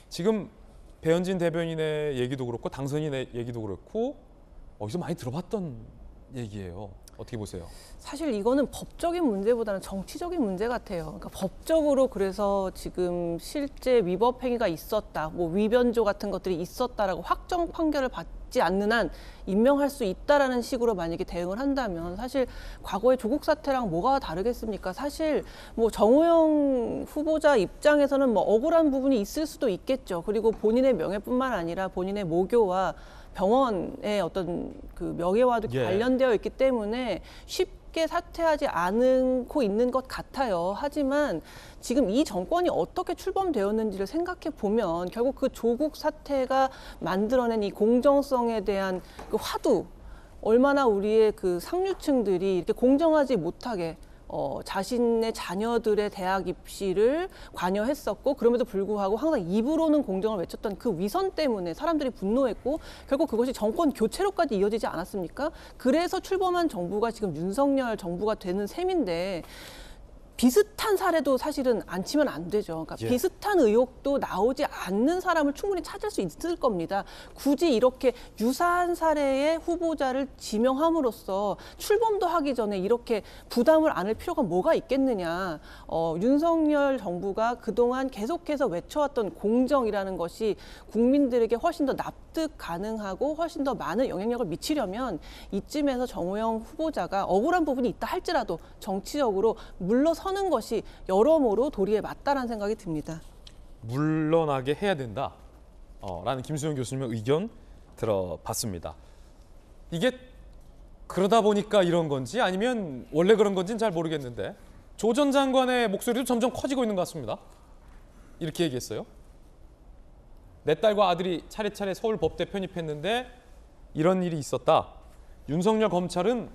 지금 배현진 대변인의 얘기도 그렇고 당선인의 얘기도 그렇고 어디서 많이 들어봤던 얘기예요. 어떻게 보세요? 사실 이거는 법적인 문제보다는 정치적인 문제 같아요. 그러니까 법적으로 그래서 지금 실제 위법 행위가 있었다, 뭐 위변조 같은 것들이 있었다라고 확정 판결을 받지 않는 한 임명할 수 있다라는 식으로 만약에 대응을 한다면 사실 과거의 조국 사태랑 뭐가 다르겠습니까? 사실 뭐 정호영 후보자 입장에서는 뭐 억울한 부분이 있을 수도 있겠죠. 그리고 본인의 명예뿐만 아니라 본인의 모교와 병원의 어떤 그 명예와도 관련되어 있기 때문에 쉽게 사퇴하지 않고 있는 것 같아요. 하지만 지금 이 정권이 어떻게 출범되었는지를 생각해 보면 결국 그 조국 사태가 만들어낸 이 공정성에 대한 그 화두, 얼마나 우리의 그 상류층들이 이렇게 공정하지 못하게 자신의 자녀들의 대학 입시를 관여했었고 그럼에도 불구하고 항상 입으로는 공정을 외쳤던 그 위선 때문에 사람들이 분노했고 결국 그것이 정권 교체로까지 이어지지 않았습니까? 그래서 출범한 정부가 지금 윤석열 정부가 되는 셈인데 비슷한 사례도 사실은 안 치면 안 되죠. 그러니까 예. 비슷한 의혹도 나오지 않는 사람을 충분히 찾을 수 있을 겁니다. 굳이 이렇게 유사한 사례의 후보자를 지명함으로써 출범도 하기 전에 이렇게 부담을 안을 필요가 뭐가 있겠느냐. 윤석열 정부가 그동안 계속해서 외쳐왔던 공정이라는 것이 국민들에게 훨씬 더 납득 가능하고 훨씬 더 많은 영향력을 미치려면 이쯤에서 정호영 후보자가 억울한 부분이 있다 할지라도 정치적으로 물러서는 것이 여러모로 도리에 맞다라는 생각이 듭니다. 물러나게 해야 된다. 라는 김수영 교수님의 의견 들어봤습니다. 이게 그러다 보니까 이런 건지 아니면 원래 그런 건지는 잘 모르겠는데 조 전 장관의 목소리도 점점 커지고 있는 것 같습니다. 이렇게 얘기했어요. 내 딸과 아들이 차례차례 서울 법대 편입했는데 이런 일이 있었다. 윤석열 검찰은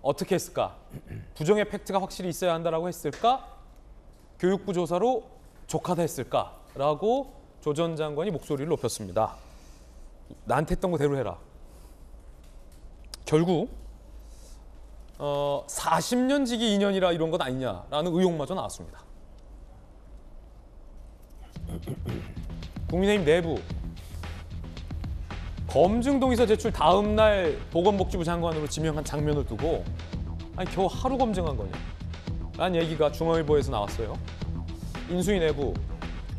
어떻게 했을까? 부정의 팩트가 확실히 있어야 한다라고 했을까? 교육부 조사로 족하다 했을까? 라고 조 전 장관이 목소리를 높였습니다. 나한테 했던 거 대로 해라. 결국 40년 지기 2년이라 이런 것 아니냐라는 의혹마저 나왔습니다. 국민의힘 내부 검증 동의서 제출 다음 날 보건복지부 장관으로 지명한 장면을 두고 아니 겨우 하루 검증한 거냐 라는 얘기가 중앙일보에서 나왔어요. 인수위 내부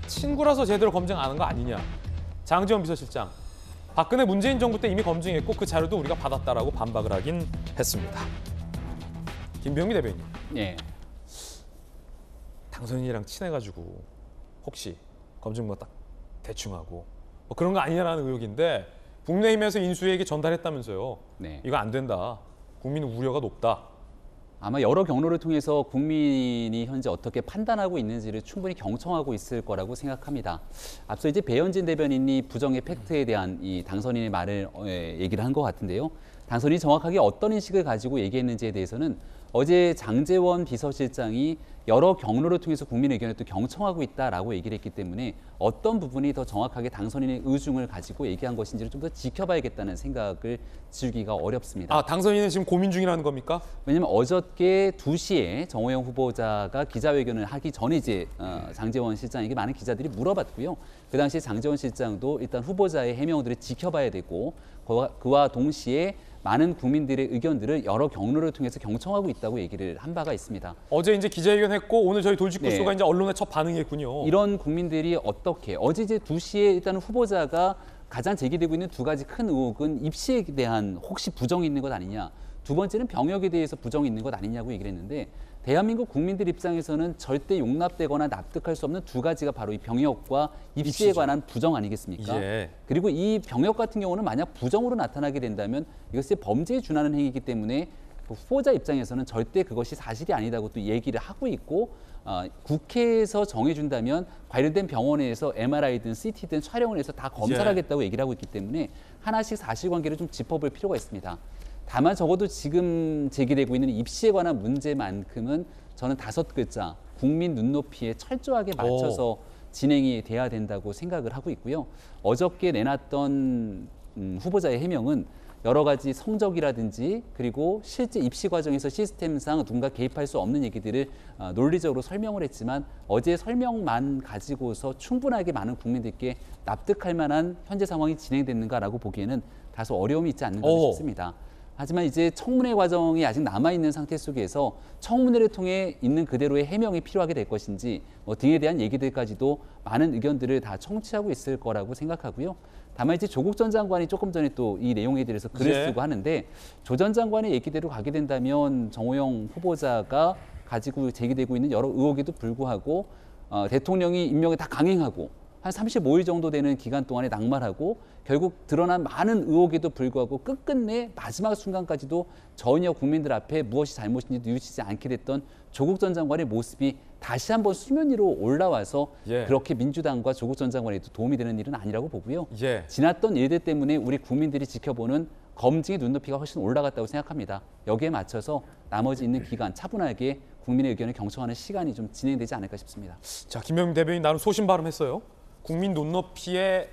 친구라서 제대로 검증 안 한 거 아니냐. 장지원 비서실장 박근혜 문재인 정부 때 이미 검증했고 그 자료도 우리가 받았다라고 반박을 하긴 했습니다. 김병기 대변인. 예. 당선인이랑 친해가지고 혹시 검증 뭐 딱 대충 하고 뭐 그런 거 아니냐라는 의혹인데 국내힘에서 인수위에게 전달했다면서요. 네. 이거 안 된다. 국민 우려가 높다. 아마 여러 경로를 통해서 국민이 현재 어떻게 판단하고 있는지를 충분히 경청하고 있을 거라고 생각합니다. 앞서 이제 배현진 대변인이 부정의 팩트에 대한 이 당선인의 말을 얘기를 한 것 같은데요. 당선인이 정확하게 어떤 인식을 가지고 얘기했는지에 대해서는 어제 장제원 비서실장이 여러 경로를 통해서 국민 의견을 또 경청하고 있다라고 얘기를 했기 때문에 어떤 부분이 더 정확하게 당선인의 의중을 가지고 얘기한 것인지를 좀 더 지켜봐야겠다는 생각을 지우기가 어렵습니다. 당선인은 지금 고민 중이라는 겁니까? 왜냐하면 어저께 2시에 정호영 후보자가 기자회견을 하기 전에 이제 장제원 실장에게 많은 기자들이 물어봤고요. 그 당시에 장제원 실장도 일단 후보자의 해명들을 지켜봐야 되고 그와 동시에 많은 국민들의 의견들을 여러 경로를 통해서 경청하고 있다고 얘기를 한 바가 있습니다. 어제 이제 기자회견했고 오늘 저희 돌직구소가 네. 이제 언론에 첫 반응했군요. 이런 국민들이 어떻게 어제 이제 2시에 일단 후보자가 가장 제기되고 있는 두 가지 큰 의혹은 입시에 대한 혹시 부정이 있는 것 아니냐. 두 번째는 병역에 대해서 부정이 있는 것 아니냐고 얘기를 했는데 대한민국 국민들 입장에서는 절대 용납되거나 납득할 수 없는 두 가지가 바로 이 병역과 입시에 관한 부정 아니겠습니까? 예. 그리고 이 병역 같은 경우는 만약 부정으로 나타나게 된다면 이것이 범죄에 준하는 행위이기 때문에 후보자 입장에서는 절대 그것이 사실이 아니다고 또 얘기를 하고 있고 국회에서 정해준다면 관련된 병원에서 MRI든 CT든 촬영을 해서 다 검사를 하겠다고 얘기를 하고 있기 때문에 하나씩 사실관계를 좀 짚어볼 필요가 있습니다. 다만 적어도 지금 제기되고 있는 입시에 관한 문제만큼은 저는 5글자 국민 눈높이에 철저하게 맞춰서 진행이 돼야 된다고 생각을 하고 있고요. 어저께 내놨던 후보자의 해명은 여러 가지 성적이라든지 그리고 실제 입시 과정에서 시스템상 누군가 개입할 수 없는 얘기들을 논리적으로 설명을 했지만 어제 설명만 가지고서 충분하게 많은 국민들께 납득할 만한 현재 상황이 진행됐는가라고 보기에는 다소 어려움이 있지 않는가 싶습니다. 하지만 이제 청문회 과정이 아직 남아있는 상태 속에서 청문회를 통해 있는 그대로의 해명이 필요하게 될 것인지 등에 대한 얘기들까지도 많은 의견들을 다 청취하고 있을 거라고 생각하고요. 다만 이제 조국 전 장관이 조금 전에 또 이 내용에 대해서 글을 쓰고 하는데 조 전 장관의 얘기대로 가게 된다면 정호영 후보자가 가지고 제기되고 있는 여러 의혹에도 불구하고 대통령이 임명에 다 강행하고 한 35일 정도 되는 기간 동안에 낙마하고 결국 드러난 많은 의혹에도 불구하고 끝끝내 마지막 순간까지도 전혀 국민들 앞에 무엇이 잘못인지 뉘우치지 않게 됐던 조국 전 장관의 모습이 다시 한번 수면 위로 올라와서 그렇게 민주당과 조국 전 장관에도 도움이 되는 일은 아니라고 보고요. 지났던 일들 때문에 우리 국민들이 지켜보는 검증의 눈높이가 훨씬 올라갔다고 생각합니다. 여기에 맞춰서 나머지 있는 기간 차분하게 국민의 의견을 경청하는 시간이 좀 진행되지 않을까 싶습니다. 자, 김병민 대변인 나름 소신 발언했어요. 국민 눈높이에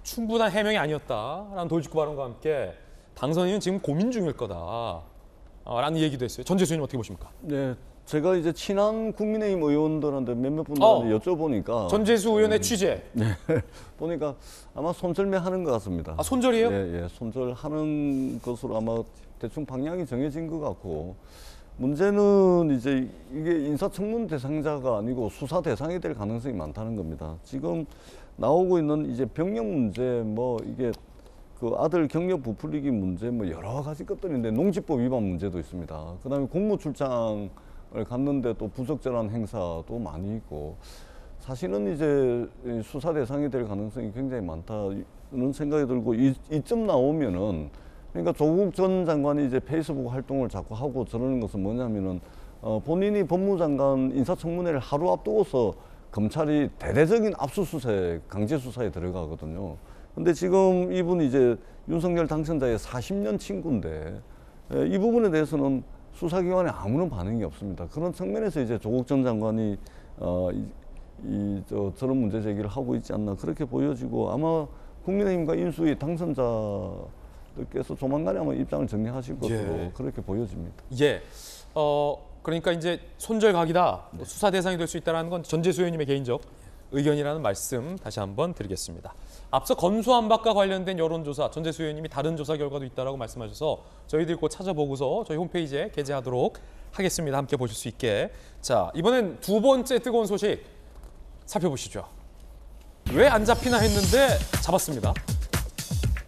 충분한 해명이 아니었다라는 돌직구 발언과 함께 당선인은 지금 고민 중일 거다라는 얘기도 했어요. 전재수 의원님 어떻게 보십니까? 네, 제가 이제 친한 국민의힘 의원들한테 몇몇 분들한테 여쭤보니까 전재수 의원의 취재. 네, 보니까 아마 손절매하는 것 같습니다. 아, 손절이에요? 예, 손절하는 것으로 아마 대충 방향이 정해진 것 같고, 문제는 이제 이게 인사청문 대상자가 아니고 수사 대상이 될 가능성이 많다는 겁니다. 지금 나오고 있는 이제 병역 문제, 뭐 이게 그 아들 경력 부풀리기 문제, 뭐 여러 가지 것들인데 농지법 위반 문제도 있습니다. 그다음에 공무 출장을 갔는데 또 부적절한 행사도 많이 있고, 사실은 이제 수사 대상이 될 가능성이 굉장히 많다는 생각이 들고, 이쯤 나오면은 그러니까 조국 전 장관이 이제 페이스북 활동을 자꾸 하고 저러는 것은 뭐냐면은 본인이 법무장관 인사청문회를 하루 앞두고서 검찰이 대대적인 압수수색, 강제수사에 들어가거든요. 근데 지금 이분이 이제 윤석열 당선자의 40년 친구인데 이 부분에 대해서는 수사기관에 아무런 반응이 없습니다. 그런 측면에서 이제 조국 전 장관이 저런 문제 제기를 하고 있지 않나 그렇게 보여지고, 아마 국민의힘과 인수위 당선자들께서 조만간에 아마 입장을 정리하실 것으로 그렇게 보여집니다. 예. 그러니까 이제 손절각이다, 수사 대상이 될 수 있다는 건 전재수 의원님의 개인적 의견이라는 말씀 다시 한번 드리겠습니다. 앞서 검수완박과 관련된 여론조사, 전재수 의원님이 다른 조사 결과도 있다라고 말씀하셔서 저희들이 곧 찾아보고서 저희 홈페이지에 게재하도록 하겠습니다. 함께 보실 수 있게. 자, 이번엔 두 번째 뜨거운 소식 살펴보시죠. 왜 안 잡히나 했는데 잡았습니다.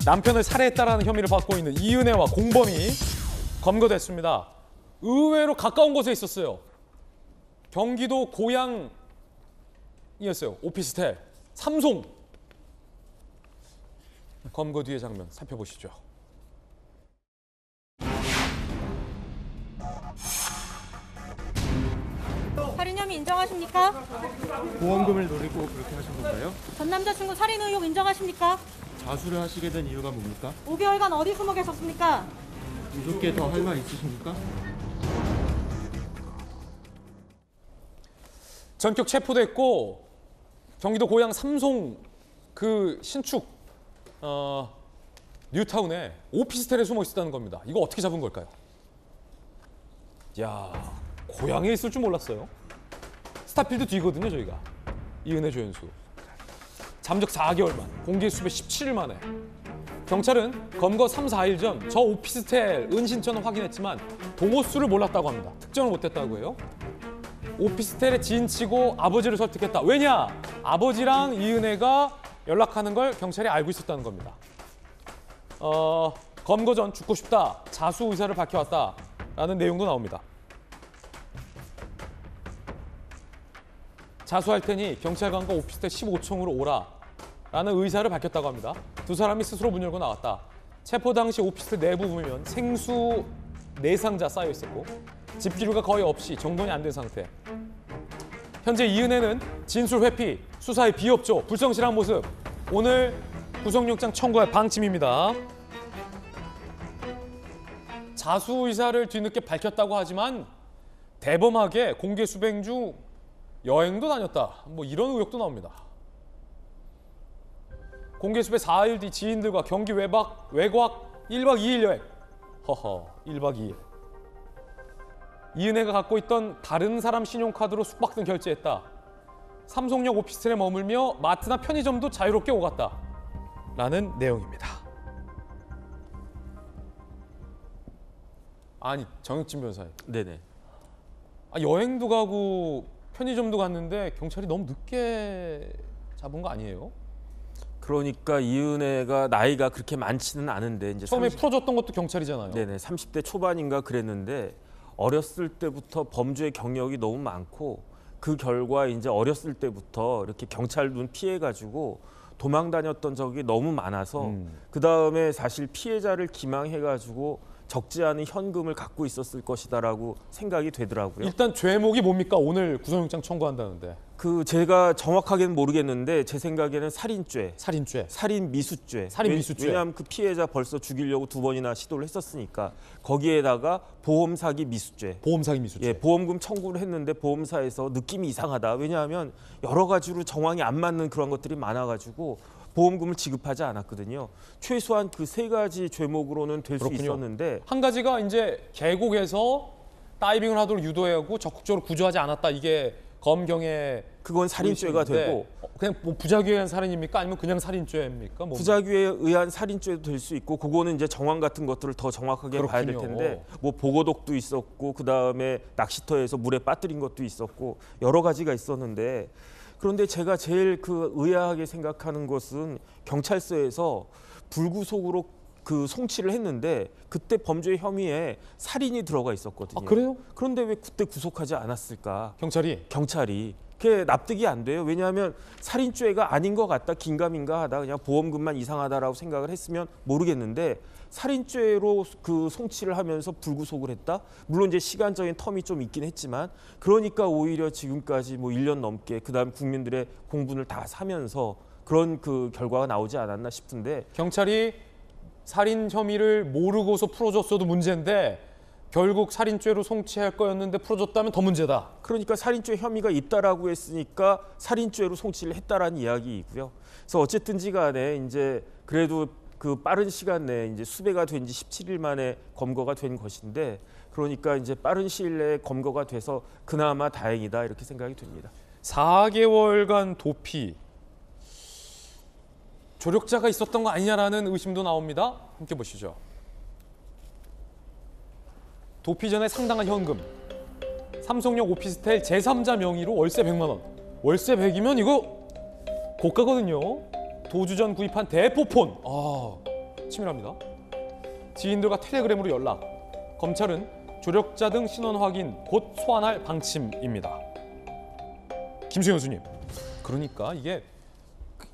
남편을 살해했다라는 혐의를 받고 있는 이은혜와 공범이 검거됐습니다. 의외로 가까운 곳에 있었어요. 경기도 고양이었어요. 오피스텔 삼송. 검거 뒤의 장면 살펴보시죠. 살인 혐의 인정하십니까? 보험금을 노리고 그렇게 하신 건가요? 전 남자친구 살인 의혹 인정하십니까? 자수를 하시게 된 이유가 뭡니까? 5개월간 어디 숨어 계셨습니까? 무섭게 더 할 말 있으십니까? 전격 체포됐고 경기도 고양 삼송 그 신축 뉴타운에 오피스텔에 숨어 있었다는 겁니다. 이거 어떻게 잡은 걸까요? 야, 고양에 있을 줄 몰랐어요. 스타필드 뒤거든요, 저희가. 이은혜 조연수. 잠적 4개월 만, 공개 수배 17일 만에. 경찰은 검거 3, 4일 전 저 오피스텔 은신처는 확인했지만 동호수를 몰랐다고 합니다. 특정을 못했다고 해요. 오피스텔에 지인치고 아버지를 설득했다. 왜냐? 아버지랑 이은혜가 연락하는 걸 경찰이 알고 있었다는 겁니다. 검거 전 죽고 싶다. 자수 의사를 밝혀왔다라는 내용도 나옵니다. 자수할 테니 경찰관과 오피스텔 15층으로 오라라는 의사를 밝혔다고 합니다. 두 사람이 스스로 문 열고 나왔다. 체포 당시 오피스텔 내부 보면 생수 4상자 쌓여 있었고 집기류가 거의 없이 정돈이 안 된 상태. 현재 이은혜는 진술 회피, 수사에 비협조, 불성실한 모습. 오늘 구속영장 청구할 방침입니다. 자수 의사를 뒤늦게 밝혔다고 하지만 대범하게 공개 수배 중 여행도 다녔다. 뭐 이런 의혹도 나옵니다. 공개 수배 4일 뒤 지인들과 경기 외곽 1박 2일 여행. 허허, 1박 2일. 이은혜가 갖고 있던 다른 사람 신용카드로 숙박 등 결제했다. 삼성역 오피스텔에 머물며 마트나 편의점도 자유롭게 오갔다. 라는 내용입니다. 아니, 정혁진 변호사님. 네네. 여행도 가고 편의점도 갔는데 경찰이 너무 늦게 잡은 거 아니에요? 그러니까 이은혜가 나이가 그렇게 많지는 않은데 이제 처음에 풀어줬던 것도 경찰이잖아요. 네네, 30대 초반인가 그랬는데 어렸을 때부터 범죄 경력이 너무 많고 그 결과 이제 어렸을 때부터 이렇게 경찰 눈 피해가지고 도망 다녔던 적이 너무 많아서 그 다음에 사실 피해자를 기망해가지고 적지 않은 현금을 갖고 있었을 것이다라고 생각이 되더라고요. 일단 죄목이 뭡니까? 오늘 구속영장 청구한다는데. 제가 정확하게는 모르겠는데 제 생각에는 살인죄, 살인미수죄. 왜냐하면 그 피해자 벌써 죽이려고 2번이나 시도를 했었으니까 거기에다가 보험 사기 미수죄. 예, 보험금 청구를 했는데 보험사에서 느낌이 이상하다. 왜냐하면 여러 가지로 정황이 안 맞는 그런 것들이 많아가지고 보험금을 지급하지 않았거든요. 최소한 그 3가지 죄목으로는 될 수 있었는데 한 가지가 이제 계곡에서 다이빙을 하도록 유도하고 적극적으로 구조하지 않았다. 이게 검경의 그건 살인죄가 되고 그냥 뭐 부작위에 의한 살인입니까? 아니면 그냥 살인죄입니까? 뭐. 부작위에 의한 살인죄도 될 수 있고 그거는 이제 정황 같은 것들을 더 정확하게 봐야 될 텐데 뭐 보고독도 있었고 그다음에 낚시터에서 물에 빠뜨린 것도 있었고 여러 가지가 있었는데 그런데 제가 제일 의아하게 생각하는 것은 경찰서에서 불구속으로 송치를 했는데 그때 범죄 혐의에 살인이 들어가 있었거든요. 아, 그래요? 그런데 왜 그때 구속하지 않았을까? 경찰이 그게 납득이 안 돼요. 왜냐하면 살인죄가 아닌 것 같다, 긴가민가하다, 그냥 보험금만 이상하다라고 생각을 했으면 모르겠는데 살인죄로 송치를 하면서 불구속을 했다. 물론 이제 시간적인 텀이 좀 있긴 했지만 그러니까 오히려 지금까지 뭐 1년 넘게 그다음 국민들의 공분을 다 사면서 그런 결과가 나오지 않았나 싶은데 경찰이 살인 혐의를 모르고서 풀어줬어도 문제인데 결국 살인죄로 송치할 거였는데 풀어줬다면 더 문제다. 그러니까 살인죄 혐의가 있다라고 했으니까 살인죄로 송치를 했다라는 이야기이고요. 그래서 어쨌든지 간에 이제 그래도 빠른 시간 내에 이제 수배가 된 지 17일 만에 검거가 된 것인데 그러니까 이제 빠른 시일 내에 검거가 돼서 그나마 다행이다 이렇게 생각이 됩니다. 4개월간 도피. 조력자가 있었던 거 아니냐라는 의심도 나옵니다. 함께 보시죠. 도피 전에 상당한 현금. 삼성역 오피스텔 제3자 명의로 월세 100만 원. 월세 100이면 이거 고가거든요. 도주 전 구입한 대포폰. 치밀합니다. 지인들과 텔레그램으로 연락. 검찰은 조력자 등 신원 확인 곧 소환할 방침입니다. 김수현 교수님. 그러니까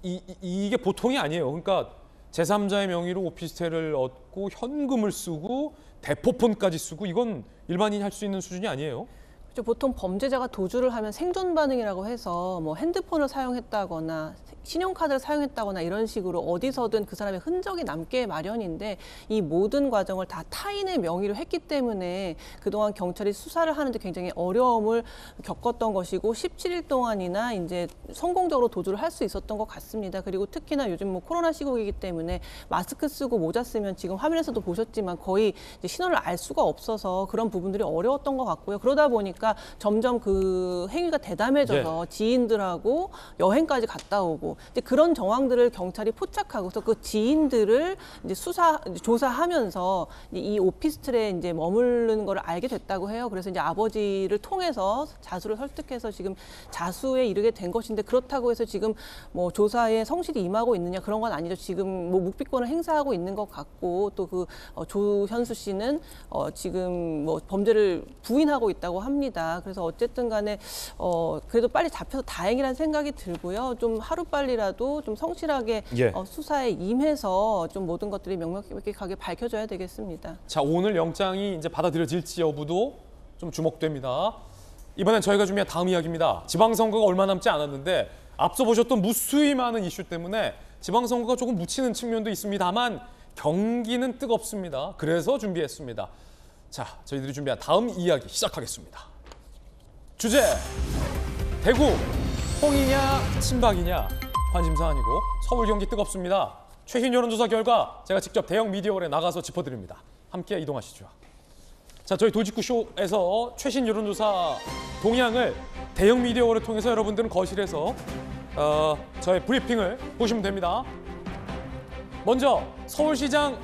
이게 보통이 아니에요. 그러니까 제3자의 명의로 오피스텔을 얻고 현금을 쓰고 대포폰까지 쓰고 이건 일반인이 할 수 있는 수준이 아니에요. 그렇죠. 보통 범죄자가 도주를 하면 생존 반응이라고 해서 뭐 핸드폰을 사용했다거나 신용카드를 사용했다거나 이런 식으로 어디서든 그 사람의 흔적이 남게 마련인데 이 모든 과정을 다 타인의 명의로 했기 때문에 그동안 경찰이 수사를 하는데 굉장히 어려움을 겪었던 것이고 17일 동안이나 이제 성공적으로 도주를 할 수 있었던 것 같습니다. 그리고 특히나 요즘 뭐 코로나 시국이기 때문에 마스크 쓰고 모자 쓰면 지금 화면에서도 보셨지만 거의 이제 신원을 알 수가 없어서 그런 부분들이 어려웠던 것 같고요. 그러다 보니까 점점 그 행위가 대담해져서 지인들하고 여행까지 갔다 오고 이제 그런 정황들을 경찰이 포착하고서 그 지인들을 이제 조사하면서 이 오피스텔에 이제 머무르는 걸 알게 됐다고 해요. 그래서 이제 아버지를 통해서 자수를 설득해서 지금 자수에 이르게 된 것인데 그렇다고 해서 지금 뭐 조사에 성실히 임하고 있느냐 그런 건 아니죠. 지금 뭐 묵비권을 행사하고 있는 것 같고 또 조현수 씨는 지금 뭐 범죄를 부인하고 있다고 합니다. 그래서 어쨌든 간에 그래도 빨리 잡혀서 다행이라는 생각이 들고요. 좀 하루빨리라도 좀 성실하게 수사에 임해서 좀 모든 것들이 명명하게 밝혀져야 되겠습니다. 자, 오늘 영장이 이제 받아들여질지 여부도 좀 주목됩니다. 이번엔 저희가 준비한 다음 이야기입니다. 지방선거가 얼마 남지 않았는데 앞서 보셨던 무수히 많은 이슈 때문에 지방선거가 조금 묻히는 측면도 있습니다만 경기는 뜨겁습니다. 그래서 준비했습니다. 자, 저희들이 준비한 다음 이야기 시작하겠습니다. 주제, 대구, 홍이냐 친박이냐 관심사 아니고 서울 경기 뜨겁습니다. 최신 여론조사 결과 제가 직접 대형 미디어홀에 나가서 짚어드립니다. 함께 이동하시죠. 자, 저희 돌직구쇼에서 최신 여론조사 동향을 대형 미디어홀을 통해서 여러분들은 거실에서 저의 브리핑을 보시면 됩니다. 먼저 서울시장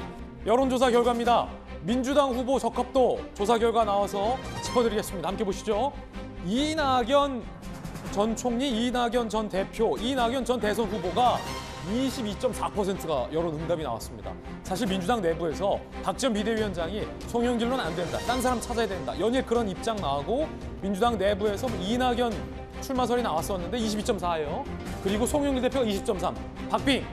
여론조사 결과입니다. 민주당 후보 적합도 조사 결과 나와서 짚어드리겠습니다. 함께 보시죠. 이낙연 전 총리, 이낙연 전 대표, 이낙연 전 대선 후보가 22.4%가 여론 응답이 나왔습니다. 사실 민주당 내부에서 박지원 비대위원장이 송영길로는 안 된다, 딴 사람 찾아야 된다, 연일 그런 입장 나오고 민주당 내부에서 이낙연 출마설이 나왔었는데 22.4예요. 그리고 송영길 대표가 20.3, 박빙.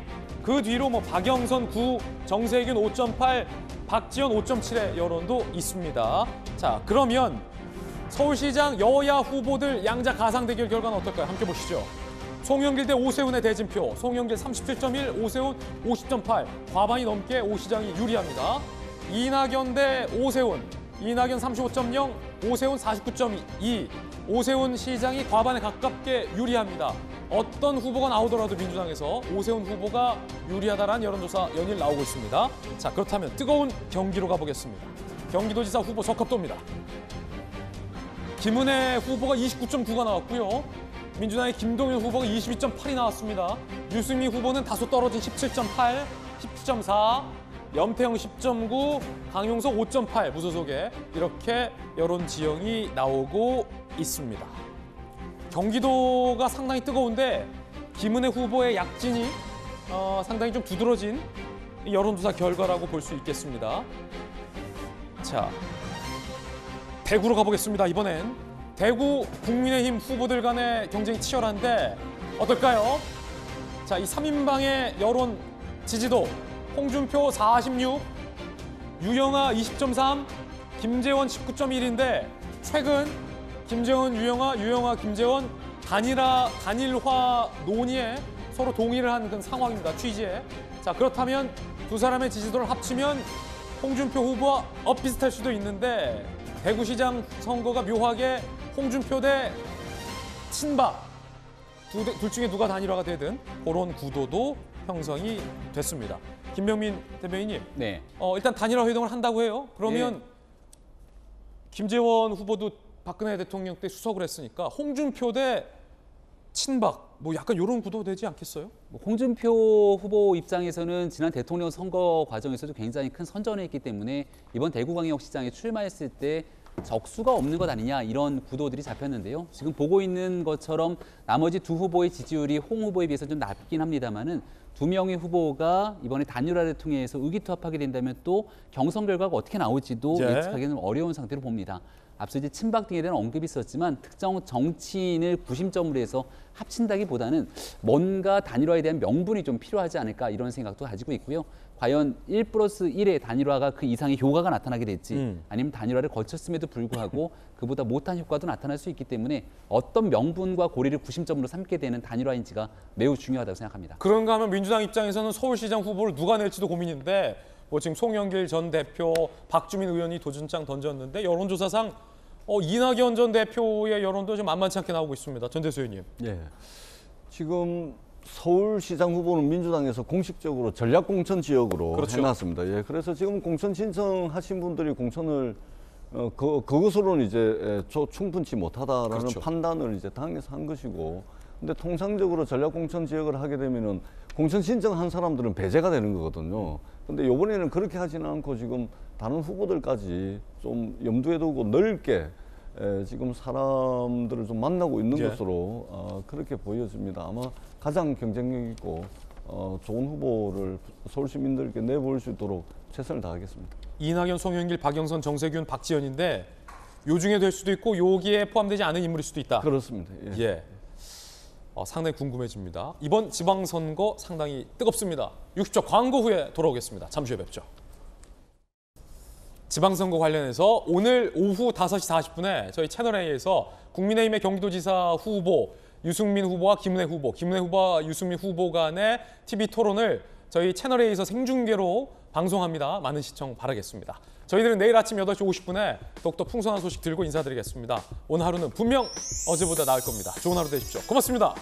그 뒤로 뭐 박영선 9, 정세균 5.8, 박지원 5.7의 여론도 있습니다. 자, 그러면 서울시장 여야 후보들 양자 가상 대결 결과는 어떨까요? 함께 보시죠. 송영길 대 오세훈의 대진표. 송영길 37.1, 오세훈 50.8. 과반이 넘게 오 시장이 유리합니다. 이낙연 대 오세훈. 이낙연 35.0, 오세훈 49.2. 오세훈 시장이 과반에 가깝게 유리합니다. 어떤 후보가 나오더라도 민주당에서 오세훈 후보가 유리하다라는 여론조사 연일 나오고 있습니다. 자, 그렇다면 뜨거운 경기로 가보겠습니다. 경기도지사 후보 적합도입니다. 김은혜 후보가 29.9가 나왔고요. 민주당의 김동연 후보가 22.8이 나왔습니다. 유승민 후보는 다소 떨어진 17.8, 17.4, 염태영 10.9, 강용석 5.8 무소속에 이렇게 여론 지형이 나오고 있습니다. 경기도가 상당히 뜨거운데 김은혜 후보의 약진이 상당히 좀 두드러진 여론조사 결과라고 볼 수 있겠습니다. 자, 대구로 가보겠습니다. 이번엔 대구 국민의힘 후보들 간의 경쟁이 치열한데 어떨까요? 자, 이 3인방의 여론 지지도 홍준표 46, 유영아 20.3, 김재원 19.1인데 최근 김재원, 유영아, 김재원 단일화 논의에 서로 동의를 한 그런 상황입니다. 취지에. 자, 그렇다면 두 사람의 지지도를 합치면 홍준표 후보와 엇비슷할 수도 있는데 대구시장 선거가 묘하게 홍준표 대 친박 둘 중에 누가 단일화가 되든 그런 구도도 형성이 됐습니다. 김병민 대변인님, 네. 일단 단일화 회동을 한다고 해요. 그러면 네. 김재원 후보도 박근혜 대통령 때 수석을 했으니까 홍준표 대 친박 뭐 약간 이런 구도 되지 않겠어요? 홍준표 후보 입장에서는 지난 대통령 선거 과정에서도 굉장히 큰 선전을 했기 때문에 이번 대구광역시장에 출마했을 때 적수가 없는 것 아니냐 이런 구도들이 잡혔는데요. 지금 보고 있는 것처럼 나머지 두 후보의 지지율이 홍 후보에 비해서 좀 낮긴 합니다만은 두 명의 후보가 이번에 단일화를 통해서 의기투합하게 된다면 또 경선 결과가 어떻게 나올지도 예측하기는 어려운 상태로 봅니다. 앞서 이제 친박 등에 대한 언급이 있었지만 특정 정치인을 구심점으로 해서 합친다기보다는 뭔가 단일화에 대한 명분이 좀 필요하지 않을까 이런 생각도 가지고 있고요. 과연 1+1의 단일화가 그 이상의 효과가 나타나게 될지 아니면 단일화를 거쳤음에도 불구하고 그보다 못한 효과도 나타날 수 있기 때문에 어떤 명분과 고리를 구심점으로 삼게 되는 단일화인지가 매우 중요하다고 생각합니다. 그런가 하면 민주당 입장에서는 서울시장 후보를 누가 낼지도 고민인데 뭐 지금 송영길 전 대표, 박주민 의원이 도전장 던졌는데 여론조사상 이낙연 전 대표의 여론도 좀 만만치 않게 나오고 있습니다. 전대수 의원님. 예. 지금 서울시장 후보는 민주당에서 공식적으로 전략공천 지역으로 그렇죠. 해놨습니다. 예. 그래서 지금 공천 신청하신 분들이 공천을 그것으로는 이제 충분치 못하다라는 그렇죠. 판단을 이제 당에서 한 것이고, 근데 통상적으로 전략공천 지역을 하게 되면은 공천 신청한 사람들은 배제가 되는 거거든요. 근데 이번에는 그렇게 하지는 않고 지금 다른 후보들까지 좀 염두에 두고 넓게 지금 사람들을 좀 만나고 있는 것으로 그렇게 보여집니다. 아마 가장 경쟁력 있고 좋은 후보를 서울 시민들께 내볼 수 있도록 최선을 다하겠습니다. 이낙연, 송영길, 박영선, 정세균, 박지원인데 요 중에 될 수도 있고 여기에 포함되지 않은 인물일 수도 있다. 그렇습니다. 예. 상당히 궁금해집니다. 이번 지방선거 상당히 뜨겁습니다. 60초 광고 후에 돌아오겠습니다. 잠시 후에 뵙죠. 지방선거 관련해서 오늘 오후 5시 40분에 저희 채널A에서 국민의힘의 경기도지사 후보 유승민 후보와 김은혜 후보와 유승민 후보 간의 TV 토론을 저희 채널A에서 생중계로 방송합니다. 많은 시청 바라겠습니다. 저희들은 내일 아침 8시 50분에 더욱더 풍성한 소식 들고 인사드리겠습니다. 오늘 하루는 분명 어제보다 나을 겁니다. 좋은 하루 되십시오. 고맙습니다.